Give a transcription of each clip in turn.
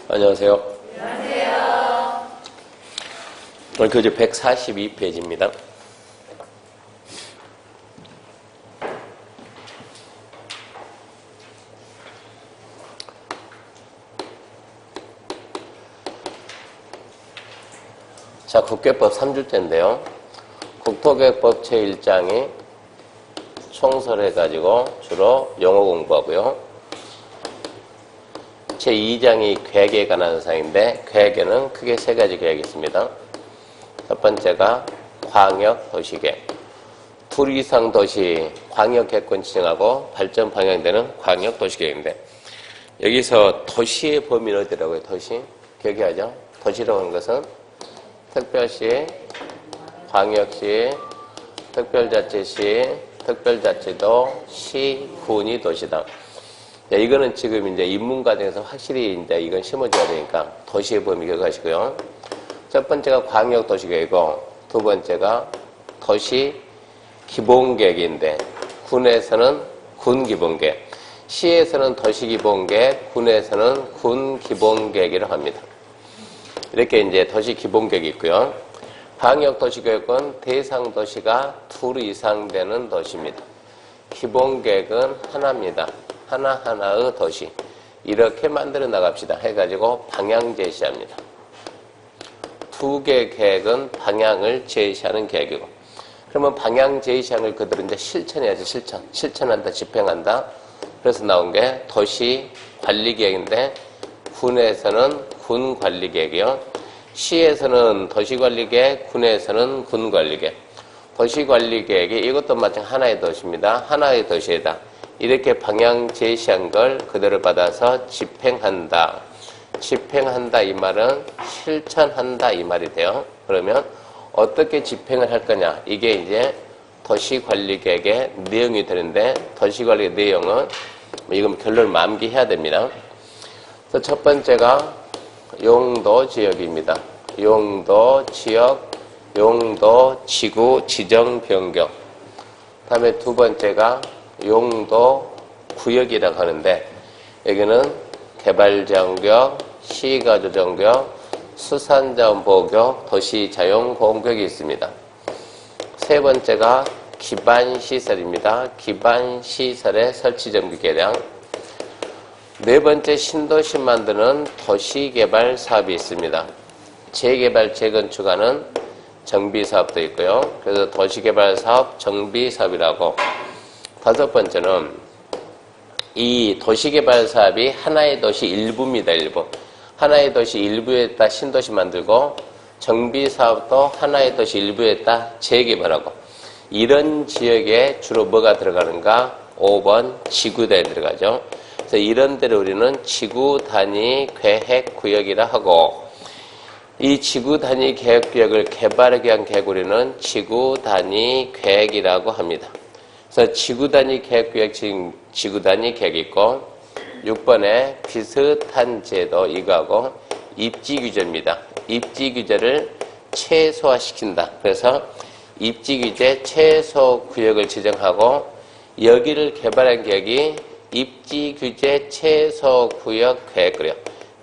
안녕하세요. 안녕하세요. 오늘 교재 142페이지입니다. 자, 국계법 3주째인데요. 국토계획법 제1장이 총설해가지고 주로 영어 공부하고요. 제2장이 계획에 관한 사항인데, 계획에는 크게 세 가지 계획이 있습니다. 첫 번째가 광역도시계획. 둘 이상 도시 광역계획권 지정하고 발전 방향되는 광역도시계획인데, 여기서 도시의 범위는 어디라고요? 도시? 기억해야죠. 도시라고 하는 것은 특별시, 광역시, 특별자치시, 특별자치도, 시, 군이 도시다. 자, 이거는 지금 이제 인문과정에서 확실히 이제 이건 심어줘야 되니까 도시의 범위 기억하시고요. 첫 번째가 광역도시계획이고, 두 번째가 도시 기본계획인데, 군에서는 군기본계획, 시에서는 도시기본계획, 군에서는 군기본계획이라고 합니다. 이렇게 이제 도시기본계획이 있고요. 광역도시계획은 대상 도시가 둘 이상 되는 도시입니다. 기본계획은 하나입니다. 하나하나의 도시. 이렇게 만들어 나갑시다. 해가지고 방향 제시합니다. 두 개 계획은 방향을 제시하는 계획이고, 그러면 방향 제시하는 걸 그대로 이제 실천해야지, 실천한다, 집행한다. 그래서 나온 게 도시관리계획인데, 군에서는 군관리계획이요. 시에서는 도시관리계획, 군에서는 군관리계획. 도시관리계획이 이것도 마찬가지 하나의 도시입니다. 하나의 도시에다 이렇게 방향 제시한 걸 그대로 받아서 집행한다. 집행한다 이 말은 실천한다 이 말이 돼요. 그러면 어떻게 집행을 할 거냐, 이게 이제 도시관리계획의 내용이 되는데, 도시관리 내용은 이건 결론을 암기해야 됩니다. 그래서 첫 번째가 용도지역입니다. 용도지역, 용도지구 지정 변경. 다음에 두 번째가 용도구역이라고 하는데, 여기는 개발자원구역, 시가조정구역, 수산자원보호구역, 도시자용공구역이 있습니다. 세 번째가 기반시설입니다. 기반시설의 설치정비 계량. 네 번째 신도시 만드는 도시개발 사업이 있습니다. 재개발, 재건축하는 정비사업도 있고요. 그래서 도시개발 사업, 정비사업이라고. 다섯 번째는 이 도시개발 사업이 하나의 도시 일부입니다. 일부. 하나의 도시 일부에다 신도시 만들고, 정비사업도 하나의 도시 일부에다 재개발하고. 이런 지역에 주로 뭐가 들어가는가? 5번 지구단위 들어가죠. 그래서 이런 데를 우리는 지구단위 계획구역이라 하고, 이 지구단위 계획구역을 개발하기 위한 계획 우리는 지구단위 계획이라고 합니다. 그래서 지구단위 계획구역, 지구단위 계획이 있고, 6번에 비슷한 제도 이거하고 입지규제입니다. 입지규제를 최소화시킨다. 그래서 입지규제 최소구역을 지정하고, 여기를 개발한 계획이 입지규제 최소구역 계획이래요.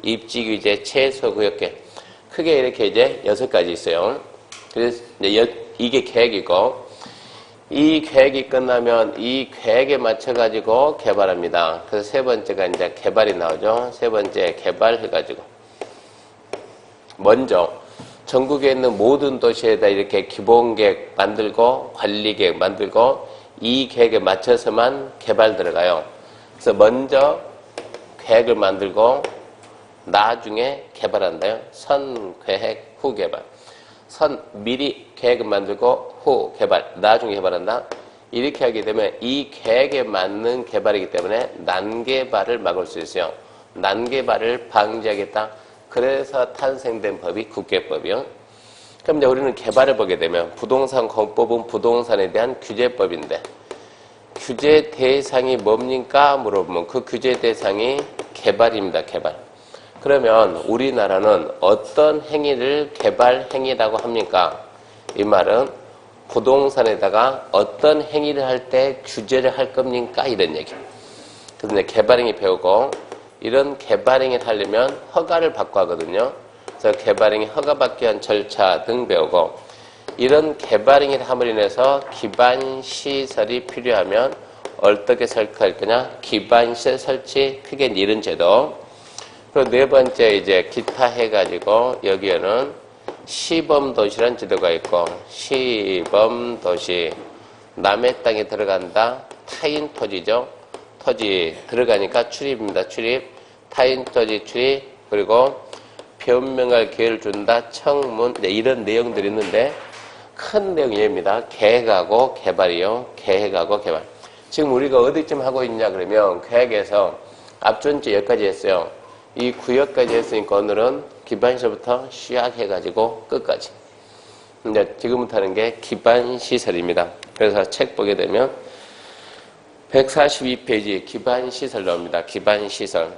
입지규제 최소구역 계획. 크게 이렇게 이제 6가지 있어요. 그래서 이게 계획이고, 이 계획이 끝나면 이 계획에 맞춰가지고 개발합니다. 그래서 세 번째가 이제 개발이 나오죠. 세 번째 개발해가지고. 먼저, 전국에 있는 모든 도시에다 이렇게 기본계획 만들고, 관리계획 만들고, 이 계획에 맞춰서만 개발 들어가요. 그래서 먼저 계획을 만들고, 나중에 개발한다요. 선계획, 후개발. 미리 계획을 만들고 후 개발, 나중에 개발한다. 이렇게 하게 되면 이 계획에 맞는 개발이기 때문에 난개발을 막을 수 있어요. 난개발을 방지하겠다. 그래서 탄생된 법이 국계법이요. 그럼 이제 우리는 개발을 보게 되면 부동산 공법은 부동산에 대한 규제법인데, 규제 대상이 뭡니까? 물어보면 그 규제 대상이 개발입니다. 개발. 그러면 우리나라는 어떤 행위를 개발 행위라고 합니까? 이 말은 부동산에다가 어떤 행위를 할 때 규제를 할 겁니까? 이런 얘기. 그래서 이제 개발행위 배우고, 이런 개발행위를 하려면 허가를 받고 하거든요. 그래서 개발행위 허가받기 위한 절차 등 배우고, 이런 개발행위를 함으로 인해서 기반시설이 필요하면 어떻게 설치할 거냐? 기반시설 설치, 크게 이런 제도. 그리고 네 번째 이제 기타 해가지고 여기에는 시범도시라는 제도가 있고, 시범도시, 남의 땅에 들어간다, 타인 토지죠. 토지 들어가니까 출입입니다. 출입, 타인 토지 출입, 그리고 변명할 기회를 준다, 청문, 네, 이런 내용들이 있는데 큰 내용입니다. 계획하고 개발이요. 계획하고 개발. 지금 우리가 어디쯤 하고 있냐 그러면 계획에서 앞전주 여기까지 했어요. 이 구역까지 했으니까 오늘은 기반시설부터 시작해가지고 끝까지. 이제 지금부터 하는 게 기반시설입니다. 그래서 책 보게 되면 142페이지 기반시설 나옵니다. 기반시설.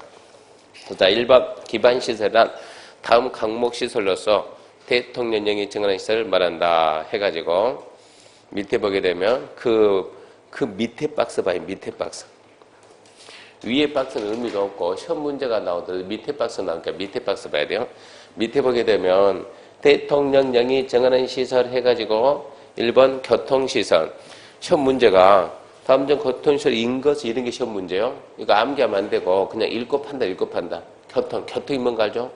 자, 1번 기반시설은 다음 강목시설로서 대통령령이 정하는 시설을 말한다 해가지고 밑에 보게 되면 그 밑에 박스 봐요. 밑에 박스. 위에 박스는 의미가 없고 시험 문제가 나오더라도 밑에 박스 나오니까 밑에 박스 봐야 돼요. 밑에 보게 되면 대통령령이 정하는 시설 해가지고 1번 교통시설. 시험 문제가 다음 전 교통시설 인거수 이런 게 시험 문제요. 이거 암기하면 안 되고 그냥 읽고 판다. 교통이 뭔가 알죠?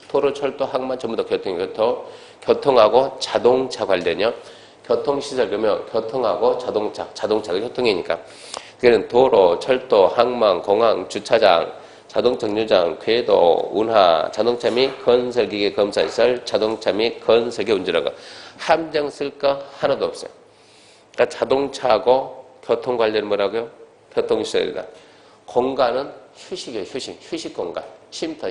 도로, 철도, 항만 전부 다 교통하고 자동차 관련이요. 교통시설 그러면 교통하고 자동차가 교통이니까. 그는 도로, 철도, 항만, 공항, 주차장, 자동차 정류장, 궤도, 운하, 자동차 및 건설기계 검사시설, 자동차 및 건설기계 운전하고 함정 쓸 거 하나도 없어요. 그러니까 자동차하고 교통 관련은 뭐라고요? 교통시설이다. 공간은 휴식이에요. 휴식 공간. 쉼터.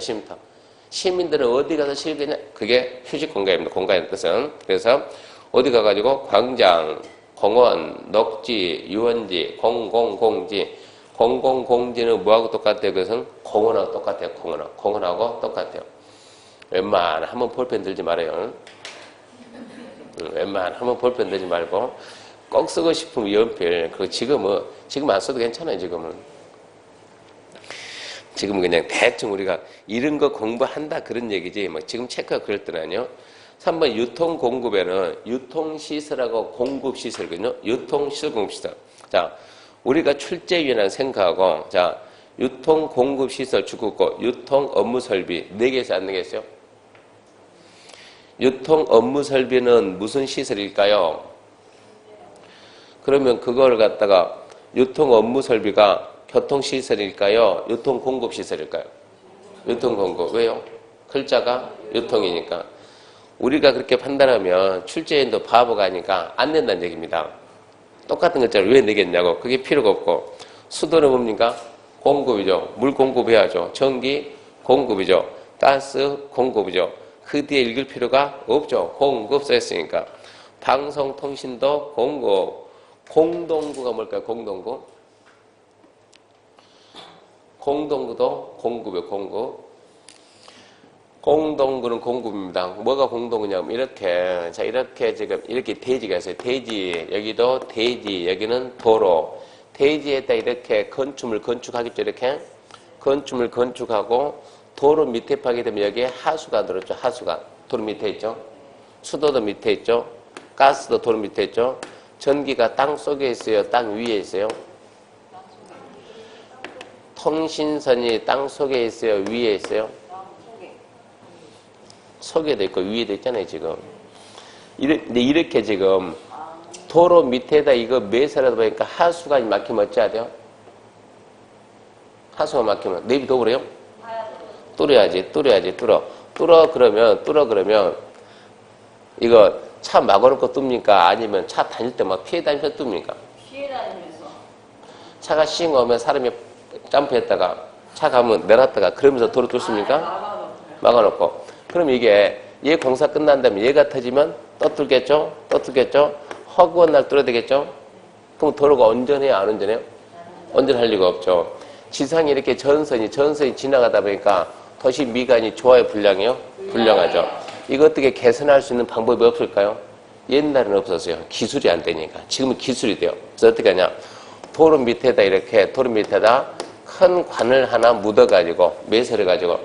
시민들은 어디 가서 쉬겠냐? 그게 휴식 공간입니다. 공간의 뜻은. 그래서 어디 가가지고 광장, 공원, 녹지, 유원지, 공공공지. 공공공지는 뭐하고 똑같아요? 그것은 공원하고 똑같아요. 공원하고 똑같아요. 웬만하면 한번 볼펜 들지 말아요. 웬만하면 한번 볼펜 들지 말고 꼭 쓰고 싶으면 연필. 그리고 지금 안 써도 괜찮아요. 지금은 그냥 대충 우리가 이런 거 공부한다 그런 얘기지. 뭐 지금 체크가 그럴 때는 아니요. 3번 유통공급에는 유통시설하고 공급시설이거든요. 유통시설, 공급시설. 자, 우리가 출제위원회를 생각하고, 자, 유통공급시설 주국고, 유통업무설비, 4개에서 안 4개였어요? 유통업무설비는 무슨 시설일까요? 그러면 그걸 갖다가 유통업무설비가 교통시설일까요? 유통공급시설일까요? 유통공급. 왜요? 글자가 유통이니까. 우리가 그렇게 판단하면 출제인도 바보가 아니까 안 낸다는 얘기입니다. 똑같은 글자를 왜 내겠냐고. 그게 필요가 없고. 수도는 뭡니까? 공급이죠. 물 공급해야죠. 전기 공급이죠. 가스 공급이죠. 그 뒤에 읽을 필요가 없죠. 공급 써있으니까. 방송통신도 공급. 공동구가 뭘까요? 공동구도 공급이에요. 공동구는 공급입니다. 뭐가 공동구냐면 이렇게 지금 이렇게 대지가 있어요. 대지, 여기도 대지, 여기는 도로. 대지에다 이렇게 건축물 건축하겠죠. 이렇게 건축물 건축하고 도로 밑에 파게 되면 여기에 하수가 들었죠. 하수가 도로 밑에 있죠. 수도도 밑에 있죠. 가스도 도로 밑에 있죠. 전기가 땅 속에 있어요. 땅 위에 있어요. 통신선이 땅 속에 있어요. 위에 있어요. 속에도 있고 위에도 있잖아요. 지금 이렇게 지금 도로 밑에다 이거 매사라도 보니까 하수가 막히면 어찌해야 돼요? 하수가 막히면 내비둬 버려요? 뚫어야지. 뚫어 그러면 이거 차 막아놓고 뚫습니까? 아니면 차 다닐 때 막 피해 다니면서 뚫습니까? 피해 다니면서. 차가 싱 오면 사람이 점프했다가 차 가면 내놨다가 그러면서 도로 뚫습니까? 막아놓고. 그럼 이게 얘 공사 끝난 다음에 얘가 터지면 또 뚫겠죠? 허구한 날 뚫어야 되겠죠? 그럼 도로가 온전해요? 안 온전해요? 온전할 리가 없죠. 지상에 이렇게 전선이 지나가다 보니까 도시 미관이 좋아요? 불량해요? 불량하죠. 이거 어떻게 개선할 수 있는 방법이 없을까요? 옛날에는 없었어요. 기술이 안 되니까. 지금은 기술이 돼요. 그래서 어떻게 하냐. 도로 밑에다 큰 관을 하나 묻어가지고 매설해가지고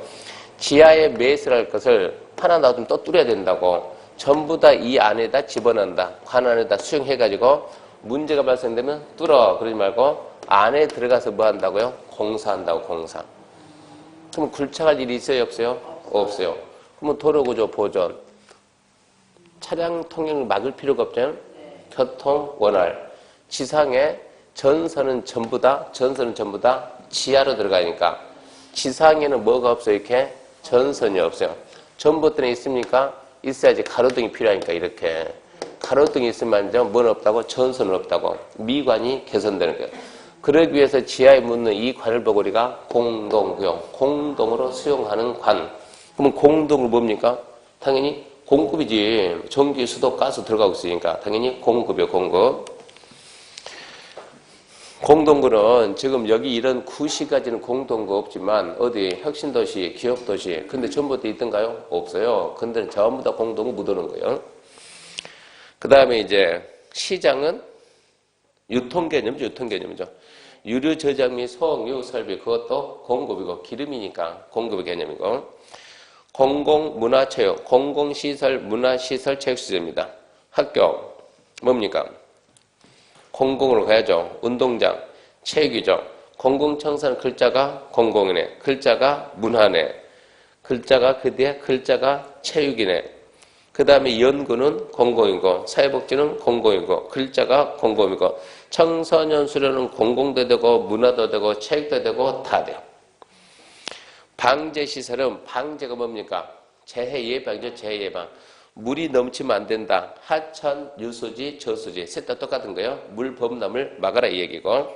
지하에 매설할 것을 하나 놔두면 또 뚫어야 된다고 전부 다 이 안에다 집어넣는다. 관 안에다 수용해가지고 문제가 발생되면 뚫어. 그러지 말고 안에 들어가서 뭐 한다고요? 공사한다고 공사. 그럼 굴착할 일이 있어요? 없어요? 없어요. 그러면 도로구조 보존. 차량 통행을 막을 필요가 없잖아요. 교통 원활. 지상에 전선은 전부 다 지하로 들어가니까 지상에는 뭐가 없어요? 이렇게 전선이 없어요. 전봇대는 있습니까? 있어야지 가로등이 필요하니까 이렇게 가로등이 있으면 뭐는 없다고? 전선은 없다고. 미관이 개선되는 거예요. 그러기 위해서 지하에 묻는 이 관을 보고 우리가 공동구용, 공동으로 수용하는 관. 그러면 공동은 뭡니까? 당연히 공급이지. 전기, 수도, 가스 들어가고 있으니까 당연히 공급이요, 공급. 공동구는 지금 여기 이런 구시까지는 공동구 없지만 어디 혁신도시, 기업도시 근데 전봇대 있던가요? 없어요. 근데 전부 다 공동구 묻어놓은 거예요. 그 다음에 이제 시장은 유통개념이죠. 유류 저장 및 소유 설비 그것도 공급이고 기름이니까 공급의 개념이고 공공문화체육 공공시설 문화시설 체육시설입니다. 학교 뭡니까? 공공으로 가야죠. 운동장, 체육이죠. 공공청사는 글자가 공공이네. 글자가 문화네. 글자가 그 뒤에 글자가 체육이네. 그 다음에 연구는 공공이고 사회복지는 공공이고 글자가 공공이고 청소년 수련은 공공도 되고 문화도 되고 체육도 되고 다 돼요. 방제시설은 방제가 뭡니까? 재해 예방이죠. 재해 예방. 물이 넘치면 안 된다. 하천, 유수지, 저수지 셋 다 똑같은 거예요. 물 범람을 막아라 이 얘기고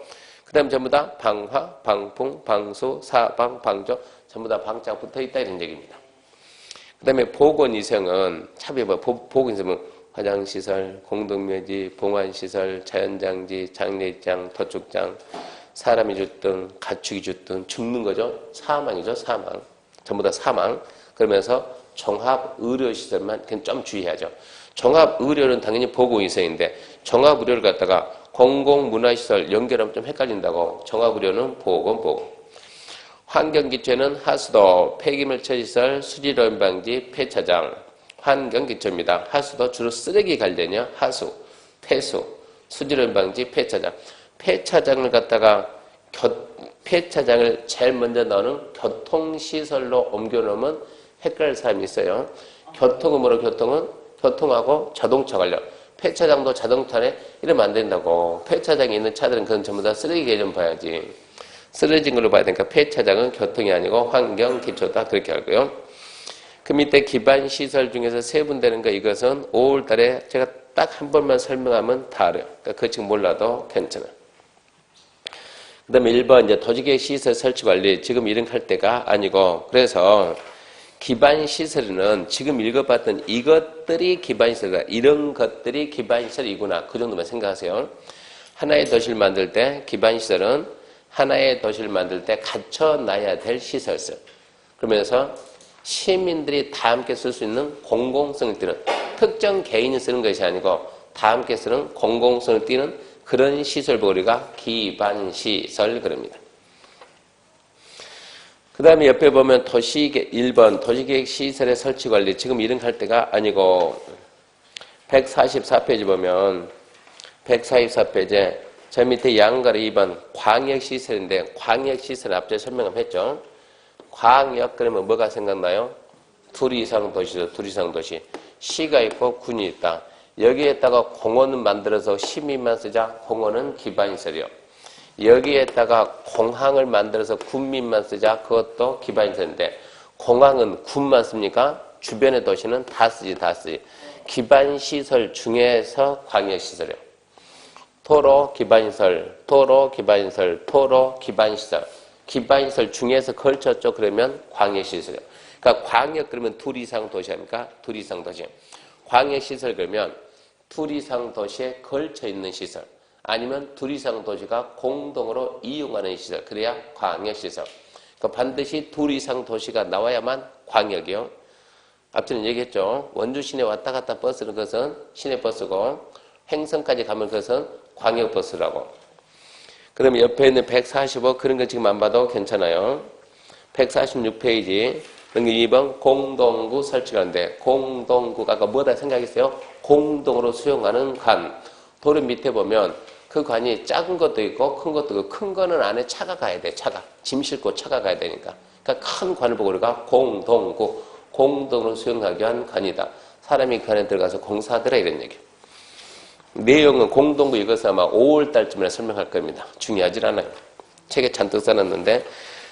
그 다음에 전부 다 방화, 방풍, 방수, 사방, 방조 전부 다 방자가 붙어있다 이런 얘기입니다. 그 다음에 보건위생은 참여봐. 보건위생은 화장시설, 공동묘지, 봉안시설, 자연장지, 장례장, 도축장 사람이 죽든 가축이 죽든 죽는 거죠. 사망이죠. 사망. 전부 다 사망. 그러면서 종합의료시설만 좀 주의해야죠. 종합의료는 당연히 보건위생인데 종합의료를 갖다가 공공문화시설 연결하면 좀 헷갈린다고 종합의료는 보건. 환경기초에는 하수도, 폐기물 처리시설, 수질오염 방지, 폐차장. 환경기초입니다. 하수도 주로 쓰레기 관련이요. 하수, 폐수, 수질오염 방지, 폐차장. 폐차장을 갖다가 폐차장을 제일 먼저 넣는 교통시설로 옮겨놓으면 헷갈릴 사람이 있어요. 교통은 뭐로 교통은? 교통하고 자동차 관련. 폐차장도 자동차네? 이러면 안 된다고. 폐차장에 있는 차들은 그건 전부 다 쓰레기 개념 봐야지. 쓰러진 걸로 봐야 되니까 폐차장은 교통이 아니고 환경, 기초다. 그렇게 알고요. 그 밑에 기반시설 중에서 세분되는 거 이것은 5월 달에 제가 딱 한 번만 설명하면 다 알아요. 그러니까 그 책 몰라도 괜찮아. 그 다음에 1번 이제 도시계획 시설 설치 관리. 지금 이런 할 때가 아니고 그래서 기반시설은 지금 읽어봤던 이것들이 기반시설이다. 이런 것들이 기반시설이구나. 그 정도만 생각하세요. 하나의 도시를 만들 때 기반시설은 하나의 도시를 만들 때 갖춰놔야 될 시설들. 그러면서 시민들이 다 함께 쓸 수 있는 공공성을 띠는 특정 개인이 쓰는 것이 아니고 다 함께 쓰는 공공성을 띠는 그런 시설을 우리가 기반시설 그럽니다. 그 다음에 옆에 보면 1번 도시계획 시설의 설치관리 지금 이런 할 때가 아니고 144페이지 보면 144페이지에 저 밑에 양가로 2번 광역시설인데 광역시설 앞에 설명했죠. 광역 그러면 뭐가 생각나요? 둘 이상 도시죠. 둘 이상 도시. 시가 있고 군이 있다. 여기에다가 공원을 만들어서 시민만 쓰자. 공원은 기반시설이요. 여기에다가 공항을 만들어서 군민만 쓰자. 그것도 기반시설인데 공항은 군만 씁니까? 주변의 도시는 다 쓰지. 기반시설 중에서 광역시설이요. 도로 기반시설, 도로 기반시설, 도로 기반시설. 기반시설 중에서 걸쳤죠. 그러면 광역시설이요. 그러니까 광역 그러면 둘 이상 도시 아닙니까? 둘 이상 도시. 광역시설 그러면 둘 이상 도시에 걸쳐 있는 시설. 아니면 둘 이상 도시가 공동으로 이용하는 시설. 그래야 광역시설. 그러니까 반드시 둘 이상 도시가 나와야만 광역이요. 앞전에 얘기했죠. 원주 시내 왔다 갔다 버스는 그것은 시내버스고 횡성까지 가면 그것은 광역버스라고. 그러면 옆에 있는 145 그런 거 지금 안 봐도 괜찮아요. 146페이지 2번 공동구 설치하는데 공동구가 아까 뭐다 생각했어요? 공동으로 수용하는 관. 도로 밑에 보면 그 관이 작은 것도 있고 큰 것도 있고 큰 거는 안에 차가 가야 돼. 차가. 짐 싣고 차가 가야 되니까. 그러니까 큰 관을 보고 우리가 공동구. 공동으로 수용하기 위한 관이다. 사람이 그 안에 들어가서 공사하더라 이런 얘기예요. 내용은 공동구 이것은 아마 5월달쯤에 설명할 겁니다. 중요하지 않아요. 책에 잔뜩 써놨는데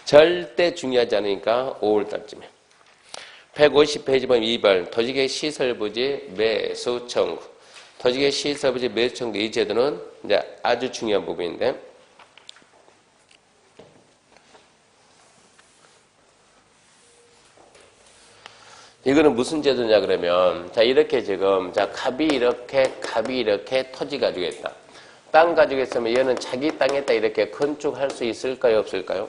절대 중요하지 않으니까 5월달쯤에. 150페이지 보면 2번 도시계획 시설부지 매수 청구. 도시계획 시설부지 매수 청구 이 제도는 이제 아주 중요한 부분인데 이거는 무슨 제도냐 그러면 자 이렇게 지금 자 갑이 이렇게 토지 가지고 있다. 땅 가지고 있으면 얘는 자기 땅에다 이렇게 건축할 수 있을까요 없을까요?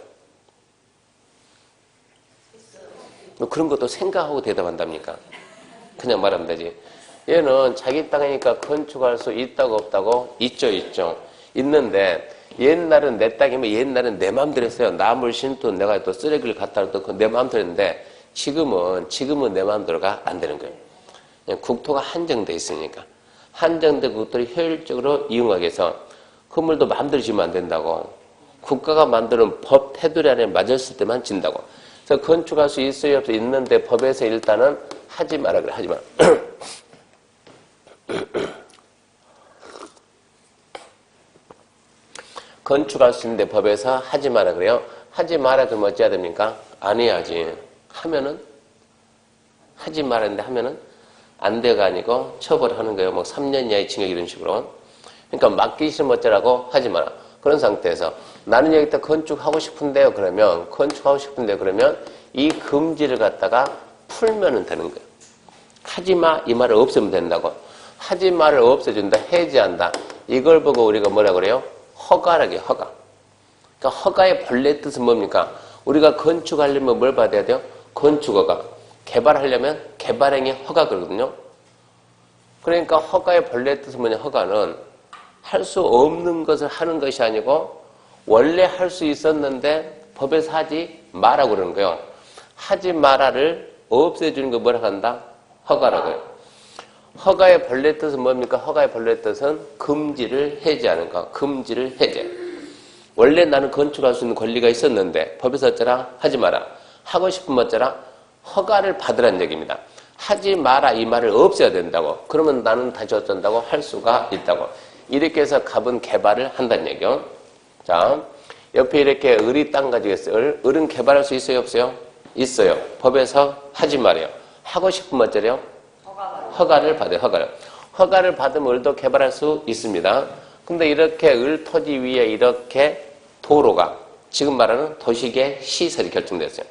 뭐 그런 것도 생각하고 대답한답니까? 그냥 말하면 되지. 얘는 자기 땅이니까 건축할 수 있다고 없다고? 있죠. 있는데 옛날은 내 땅이면 옛날은 내 마음대로 했어요. 나물 심도 내가 또 쓰레기를 갖다 놔도 내 마음대로 했는데 지금은 내 마음대로가 안 되는 거예요. 국토가 한정돼 있으니까. 한정된 국토를 효율적으로 이용하기 위해서 건물도 마음대로 지으면 안 된다고. 국가가 만드는 법 테두리 안에 맞았을 때만 진다고. 그래서 건축할 수 있어요 없어요? 있는데 법에서 일단은 하지 마라 그래. 하지 마라. 건축할 수 있는데 법에서 하지 마라 그래요. 하지 마라 그러면 어찌해야 됩니까? 안 해야지. 하면은 하지 말았는데 하면은 안 돼가 아니고 처벌하는 거예요. 뭐 3년 이하의 징역 이런 식으로. 그러니까 맡기 싫으면 어쩌라고 하지 마라. 그런 상태에서 나는 여기다 건축하고 싶은데요. 그러면 건축하고 싶은데요. 그러면 이 금지를 갖다가 풀면은 되는 거예요. 하지 마 이 말을 없애면 된다고. 하지 말을 없애준다. 해제한다. 이걸 보고 우리가 뭐라 그래요? 허가라게 허가. 그러니까 허가의 본래 뜻은 뭡니까? 우리가 건축하려면 뭘 받아야 돼요? 건축허가. 개발하려면 개발행위 허가거든요. 그러니까 허가의 본래 뜻은 뭐냐? 허가는 할 수 없는 것을 하는 것이 아니고 원래 할 수 있었는데 법에서 하지 마라고 그러는 거예요. 하지 마라를 없애주는 거 뭐라고 한다? 허가라고요. 허가의 본래 뜻은 뭡니까? 허가의 본래 뜻은 금지를 해제하는 거. 금지를 해제. 원래 나는 건축할 수 있는 권리가 있었는데 법에서 어쩌라? 하지 마라. 하고 싶으면 어쩌라? 허가를 받으라는 얘기입니다. 하지 마라 이 말을 없애야 된다고. 그러면 나는 다시 어쩐다고? 할 수가 있다고. 이렇게 해서 갑은 개발을 한다는 얘기요. 자, 옆에 이렇게 을이 땅 가지고 있어요. 을은 개발할 수 있어요 없어요? 있어요. 법에서 하지 말아요. 하고 싶으면 어쩌래요? 허가를 받아요. 허가를 받으면 을도 개발할 수 있습니다. 근데 이렇게 을 토지 위에 이렇게 도로가 지금 말하는 도시계 시설이 결정됐어요.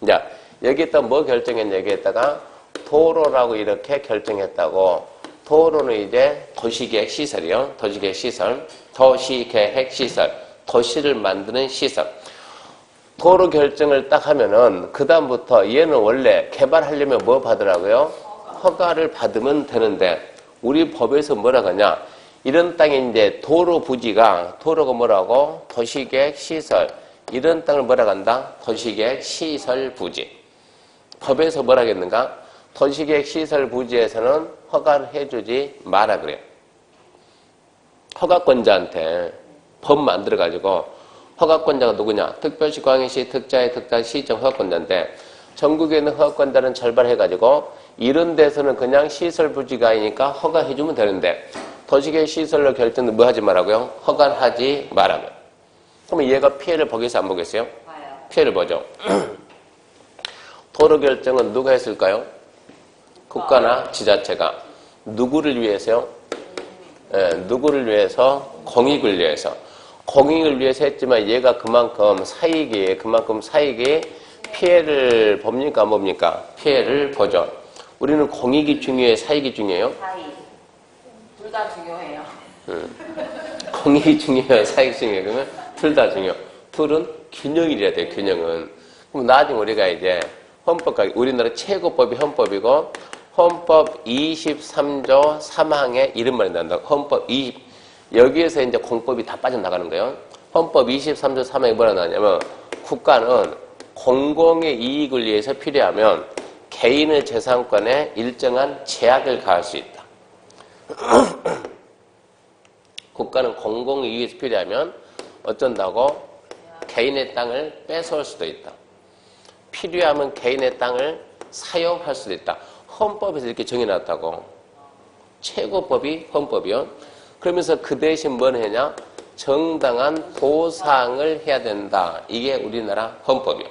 자, 여기에다 뭐 결정했냐 여기에다가 도로라고 이렇게 결정했다고. 도로는 이제 도시계획 시설이요. 도시계획 시설, 도시계획 시설, 도시를 만드는 시설. 도로 결정을 딱 하면은 그 다음부터 얘는 원래 개발하려면 뭐 받으라고요? 허가를 받으면 되는데 우리 법에서 뭐라고 하냐? 이런 땅에 이제 도로 부지가 도로가 뭐라고? 도시계획 시설. 이런 땅을 뭐라고 한다? 도시계획 시설 부지. 법에서 뭐라고 했는가? 도시계획 시설 부지에서는 허가를 해주지 마라 그래요. 허가권자한테 법 만들어가지고 허가권자가 누구냐? 특별시, 광역시, 특자의 특자, 시정 허가권자인데 전국에 있는 허가권자는 절반해가지고 이런 데서는 그냥 시설 부지가 아니니까 허가해주면 되는데 도시계획 시설로 결정은 뭐 하지 말라고요? 허가를 하지 말라고요. 그러면 얘가 피해를 보겠어요? 안 보겠어요? 봐요. 피해를 보죠. 도로 결정은 누가 했을까요? 국가나 지자체가. 누구를 위해서요? 누구를 위해서? 공익을 위해서. 공익을 위해서 했지만 얘가 그만큼 사익이 피해를 봅니까? 안 봅니까? 피해를 보죠. 우리는 공익이 중요해요? 사익이 중요해요? 사익. 둘 다 중요해요. 공익이 중요해요? 사익이 중요해요? 그러면 둘 다 중요해요. 둘은 균형이래야 돼요. 균형은. 그럼 나중에 우리가 이제 헌법과 우리나라 최고법이 헌법이고 헌법 23조 3항에 이런 말이 나온다. 헌법 20 여기에서 이제 공법이 다 빠져나가는 거예요. 헌법 23조 3항에 뭐라 나오냐면 국가는 공공의 이익을 위해서 필요하면 개인의 재산권에 일정한 제약을 가할 수 있다. 국가는 공공의 이익에 위해서 필요하면 어쩐다고? 개인의 땅을 뺏어올 수도 있다. 필요하면 개인의 땅을 사용할 수도 있다. 헌법에서 이렇게 정해놨다고. 최고법이 헌법이요. 그러면서 그 대신 뭘 하냐? 정당한 보상을 해야 된다. 이게 우리나라 헌법이요.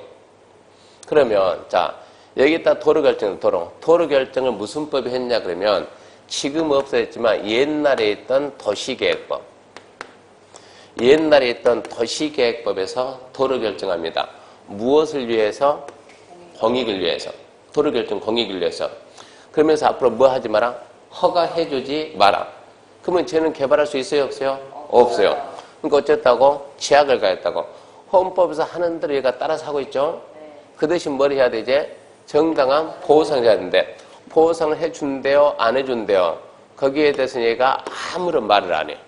그러면 자 여기다 도로 결정을 무슨 법이 했냐 그러면 지금 없어졌지만 옛날에 있던 도시계획법. 옛날에 있던 도시계획법에서 도로 결정합니다. 무엇을 위해서? 공익을 위해서. 도로 결정 공익을 위해서. 그러면서 앞으로 뭐 하지 마라? 허가해주지 마라. 그러면 쟤는 개발할 수 있어요? 없어요? 없어요. 그러니까 어쨌다고? 제약을 가했다고. 헌법에서 하는 대로 얘가 따라서 하고 있죠? 그 대신 뭘 해야 되지? 정당한 보상을 해야 되는데 보상을 해준대요? 안 해준대요? 거기에 대해서 얘가 아무런 말을 안 해요.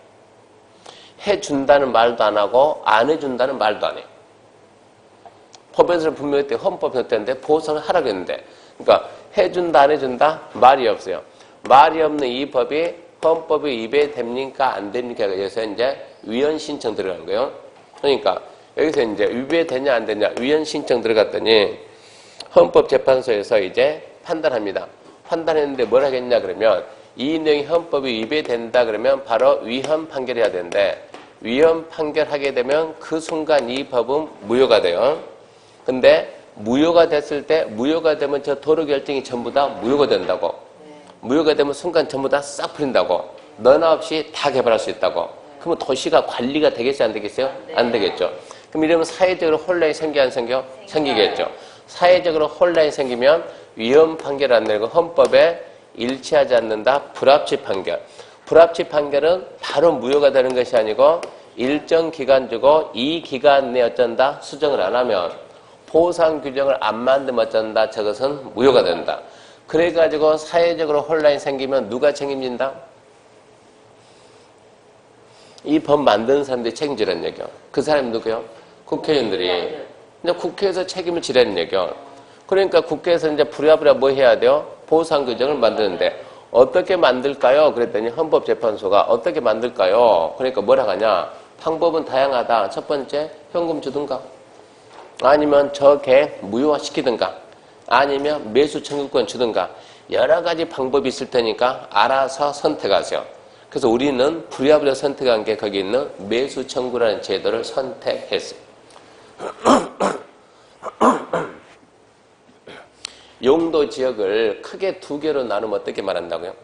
해준다는 말도 안 하고 안 해준다는 말도 안 해요. 법에서는 분명히 헌법에서 했는데 보상을 하라고 했는데 그러니까 해준다 안 해준다? 말이 없어요. 말이 없는 이 법이 헌법에 위배됩니까? 안 됩니까? 그래서 이제 위헌 신청 들어가는 거예요. 그러니까 여기서 이제 위배되냐 안 되냐 위헌 신청 들어갔더니 헌법재판소에서 이제 판단합니다. 판단했는데 뭘 하겠냐 그러면 이 내용이 헌법이 위배된다 그러면 바로 위헌 판결해야 되는데 위헌 판결하게 되면 그 순간 이 법은 무효가 돼요. 근데 무효가 됐을 때 무효가 되면 저 도로 결정이 전부 다 무효가 된다고. 무효가 되면 순간 전부 다 싹 풀린다고. 너나 없이 다 개발할 수 있다고. 그러면 도시가 관리가 되겠어요? 안 되겠어요? 안 되겠죠. 그럼 이러면 사회적으로 혼란이 생겨 안 생겨? 생기겠죠. 사회적으로 혼란이 생기면 위헌 판결 안 내고 헌법에 일치하지 않는다. 불합치 판결. 불합치 판결은 바로 무효가 되는 것이 아니고 일정 기간 주고 이 기간 내에 어쩐다? 수정을 안 하면 보상 규정을 안 만들면 어쩐다? 저것은 무효가 된다. 그래가지고 사회적으로 혼란이 생기면 누가 책임진다? 이 법 만드는 사람들이 책임지라는 얘기요. 그 사람이 누구요? 국회의원들이. 근데 국회에서 책임을 지라는 얘기요. 그러니까 국회에서 이제 부랴부랴 뭐 해야 돼요? 보상 규정을 만드는데 어떻게 만들까요? 그랬더니 헌법재판소가 어떻게 만들까요? 그러니까 뭐라 하냐? 방법은 다양하다. 첫 번째, 현금 주든가. 아니면 저 계획 무효화시키든가. 아니면 매수 청구권 주든가. 여러 가지 방법이 있을 테니까 알아서 선택하세요. 그래서 우리는 부랴부랴 선택한 게 거기 있는 매수 청구라는 제도를 선택했어요. 용도 지역을 크게 두 개로 나누면 어떻게 말한다고요?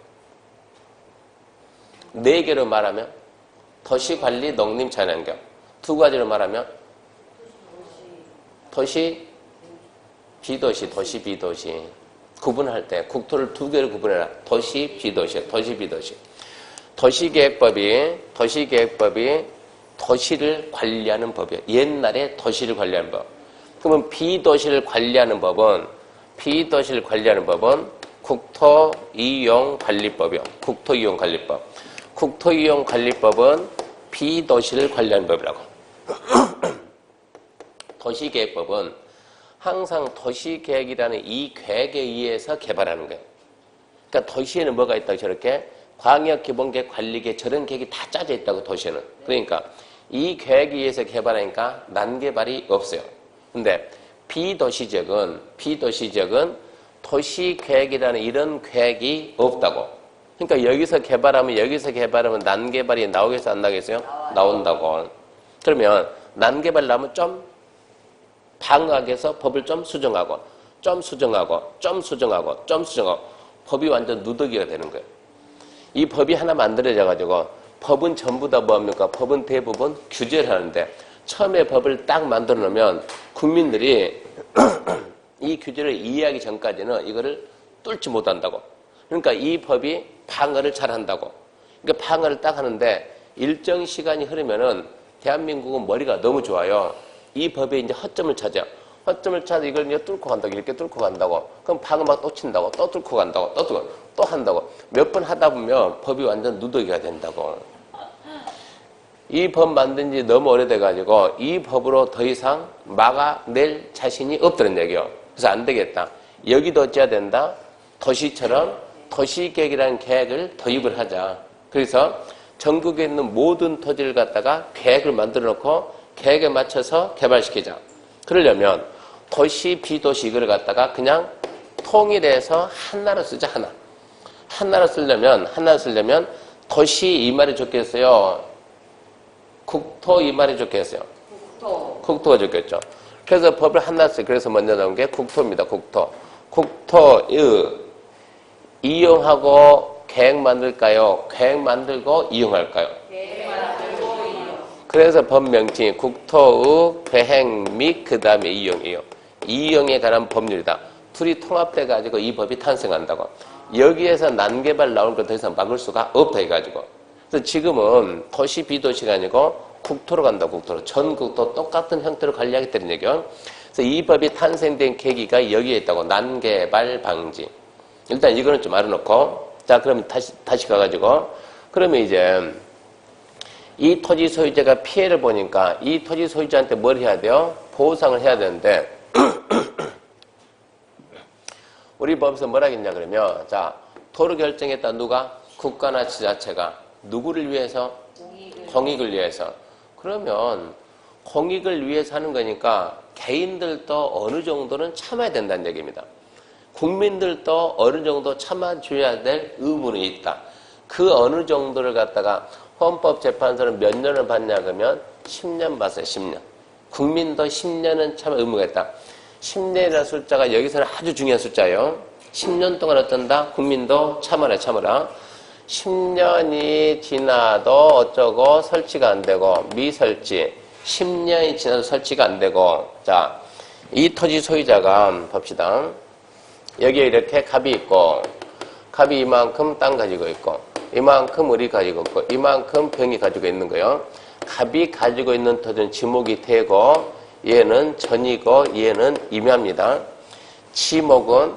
네 개로 말하면 도시관리, 농림, 자연환경. 두 가지로 말하면 도시, 비도시, 도시, 비도시. 구분할 때 국토를 두 개로 구분해라. 도시, 비도시, 도시, 비도시. 도시계획법이 도시를 관리하는 법이에요. 옛날에 도시를 관리하는 법. 그러면 비도시를 관리하는 법은 국토이용관리법이요. 국토이용관리법. 국토이용관리법은 비도시를 관리하는 법이라고. 도시계획법은 항상 도시계획이라는 이 계획에 의해서 개발하는 거예요. 그러니까 도시에는 뭐가 있다고 저렇게 광역기본계획 관리계획 저런 계획이 다 짜져 있다고 도시에는. 그러니까 이 계획에 의해서 개발하니까 난개발이 없어요. 근데 비도시적은 도시계획이라는 이런 계획이 없다고. 그러니까 여기서 개발하면 난개발이 나오겠어요? 안 나오겠어요? 나온다고. 그러면 난개발 나오면 좀 방학에서 법을 좀 수정하고 법이 완전 누더기가 되는 거예요. 이 법이 하나 만들어져가지고 법은 전부 다 뭡니까? 법은 대부분 규제를 하는데 처음에 법을 딱 만들어 놓으면 국민들이 이 규제를 이해하기 전까지는 이거를 뚫지 못한다고. 그러니까 이 법이 방어를 잘한다고. 그러니까 방어를 딱 하는데 일정 시간이 흐르면은 대한민국은 머리가 너무 좋아요. 이 법에 이제 허점을 찾아요. 허점을 찾아 이걸 이제 뚫고 간다고, 이렇게 뚫고 간다고. 그럼 방음막 또 친다고, 또 뚫고 간다고, 또 뚫고, 또 한다고. 몇 번 하다 보면 법이 완전 누더기가 된다고. 이 법 만든 지 너무 오래돼가지고 이 법으로 더 이상 막아낼 자신이 없다는 얘기요. 그래서 안 되겠다. 여기도 어찌해야 된다? 도시처럼 도시계획이라는 계획을 도입을 하자. 그래서 전국에 있는 모든 토지를 갖다가 계획을 만들어 놓고 계획에 맞춰서 개발시키자. 그러려면 도시, 비도시 이걸 갖다가 그냥 통일해서 하나로 쓰자, 하나. 하나로 쓰려면 도시 이 말이 좋겠어요? 국토 이 말이 좋겠어요? 국토가 좋겠죠. 그래서 법을 하나 쓰요. 그래서 먼저 나온 게 국토입니다, 국토. 국토, 이용하고 계획 만들까요? 계획 만들고 이용할까요? 계획 만들고 이용. 그래서 법 명칭이 국토의 계획 및 그 다음에 이용이에요. 이용에 관한 법률이다. 둘이 통합돼가지고 이 법이 탄생한다고. 여기에서 난개발 나올 걸 더 이상 막을 수가 없다 해가지고. 그래서 지금은 도시 비도시가 아니고 국토로 간다, 국토로. 전국도 똑같은 형태로 관리하겠다는 얘기요. 그래서 이 법이 탄생된 계기가 여기에 있다고. 난개발 방지. 일단 이거는 좀 알아놓고. 자, 그럼 다시 가가지고. 그러면 이제 이 토지 소유자가 피해를 보니까 이 토지 소유자한테 뭘 해야 돼요? 보상을 해야 되는데 우리 법에서 뭐라 했냐 그러면 자, 도로 결정했다 누가? 국가나 지자체가 누구를 위해서? 공익을 위해서. 그러면 공익을 위해서 하는 거니까 개인들도 어느 정도는 참아야 된다는 얘기입니다. 국민들도 어느 정도 참아줘야 될 의무는 있다. 그 어느 정도를 갖다가 헌법재판소는 몇 년을 받냐 그러면 10년 봤어요. 10년. 국민도 10년은 참아 의무가 있다. 10년이라는 숫자가 여기서는 아주 중요한 숫자예요. 10년 동안 어떤다? 국민도 참아라. 10년이 지나도 어쩌고 설치가 안 되고 미설치. 10년이 지나도 설치가 안 되고 자, 이 토지 소유자가 봅시다. 여기에 이렇게 갑이 있고 갑이 이만큼 땅 가지고 있고 이만큼 을이 가지고 있고 이만큼 병이 가지고 있는 거예요. 갑이 가지고 있는 토지는 지목이 되고 얘는 전이고 얘는 임야입니다. 지목은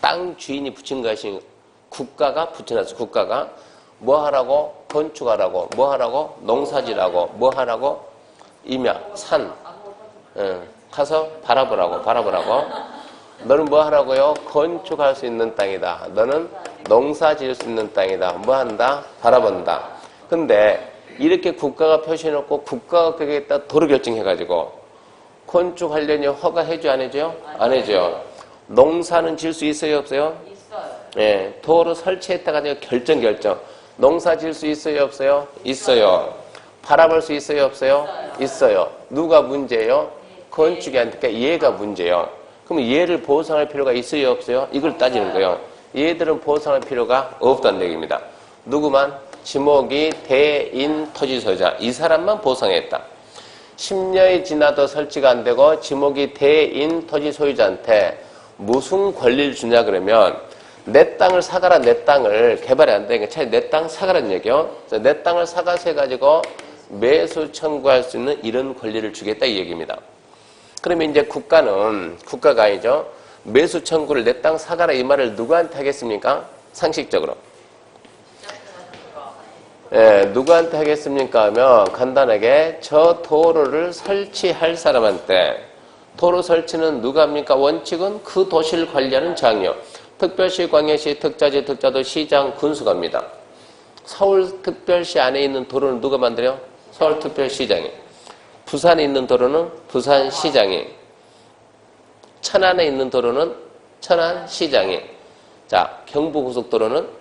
땅 주인이 붙인 것이 국가가 붙여놨어. 국가가 뭐 하라고? 건축하라고. 뭐 하라고? 농사지라고. 뭐 하라고? 임야, 산. 가서 바라보라고. 너는 뭐 하라고요? 건축할 수 있는 땅이다. 너는 농사 지을 수 있는 땅이다. 뭐 한다? 바라본다. 근데 이렇게 국가가 표시해놓고 국가가 거기에다 도로 결정해가지고 건축하려니 허가해줘요? 안 해줘요? 안 해줘요. 농사는 지을 수 있어요? 없어요? 있어요. 예, 도로 설치했다가 결정. 농사 지을 수 있어요? 없어요? 있어요. 바라볼 수 있어요? 없어요? 있어요. 누가 문제예요? 건축이 아니니까 얘가 문제예요. 그럼 얘를 보상할 필요가 있어요? 없어요? 이걸 따지는 거예요. 얘들은 보상할 필요가 없다는 얘기입니다. 누구만? 지목이 대인 토지 소유자. 이 사람만 보상했다. 10년이 지나도 설치가 안 되고 지목이 대인 토지 소유자한테 무슨 권리를 주냐 그러면 내 땅을 사가라. 내 땅을 개발이 안 되니까 차라리 내 땅 사가라는 얘기요. 내 땅을 사가서 해가지고 매수 청구할 수 있는 이런 권리를 주겠다 이 얘기입니다. 그러면 이제 국가가 아니죠. 매수 청구를 내 땅 사가라 이 말을 누구한테 하겠습니까? 상식적으로. 예, 누구한테 하겠습니까? 하면 간단하게 저 도로를 설치할 사람한테. 도로 설치는 누가 합니까? 원칙은 그 도시를 관리하는 장요. 특별시, 광역시, 특자지, 특자도, 시장, 군수갑니다. 서울특별시 안에 있는 도로는 누가 만들어요? 서울특별시장이. 부산에 있는 도로는 부산시장이. 천안에 있는 도로는 천안시장이. 자, 경부고속도로는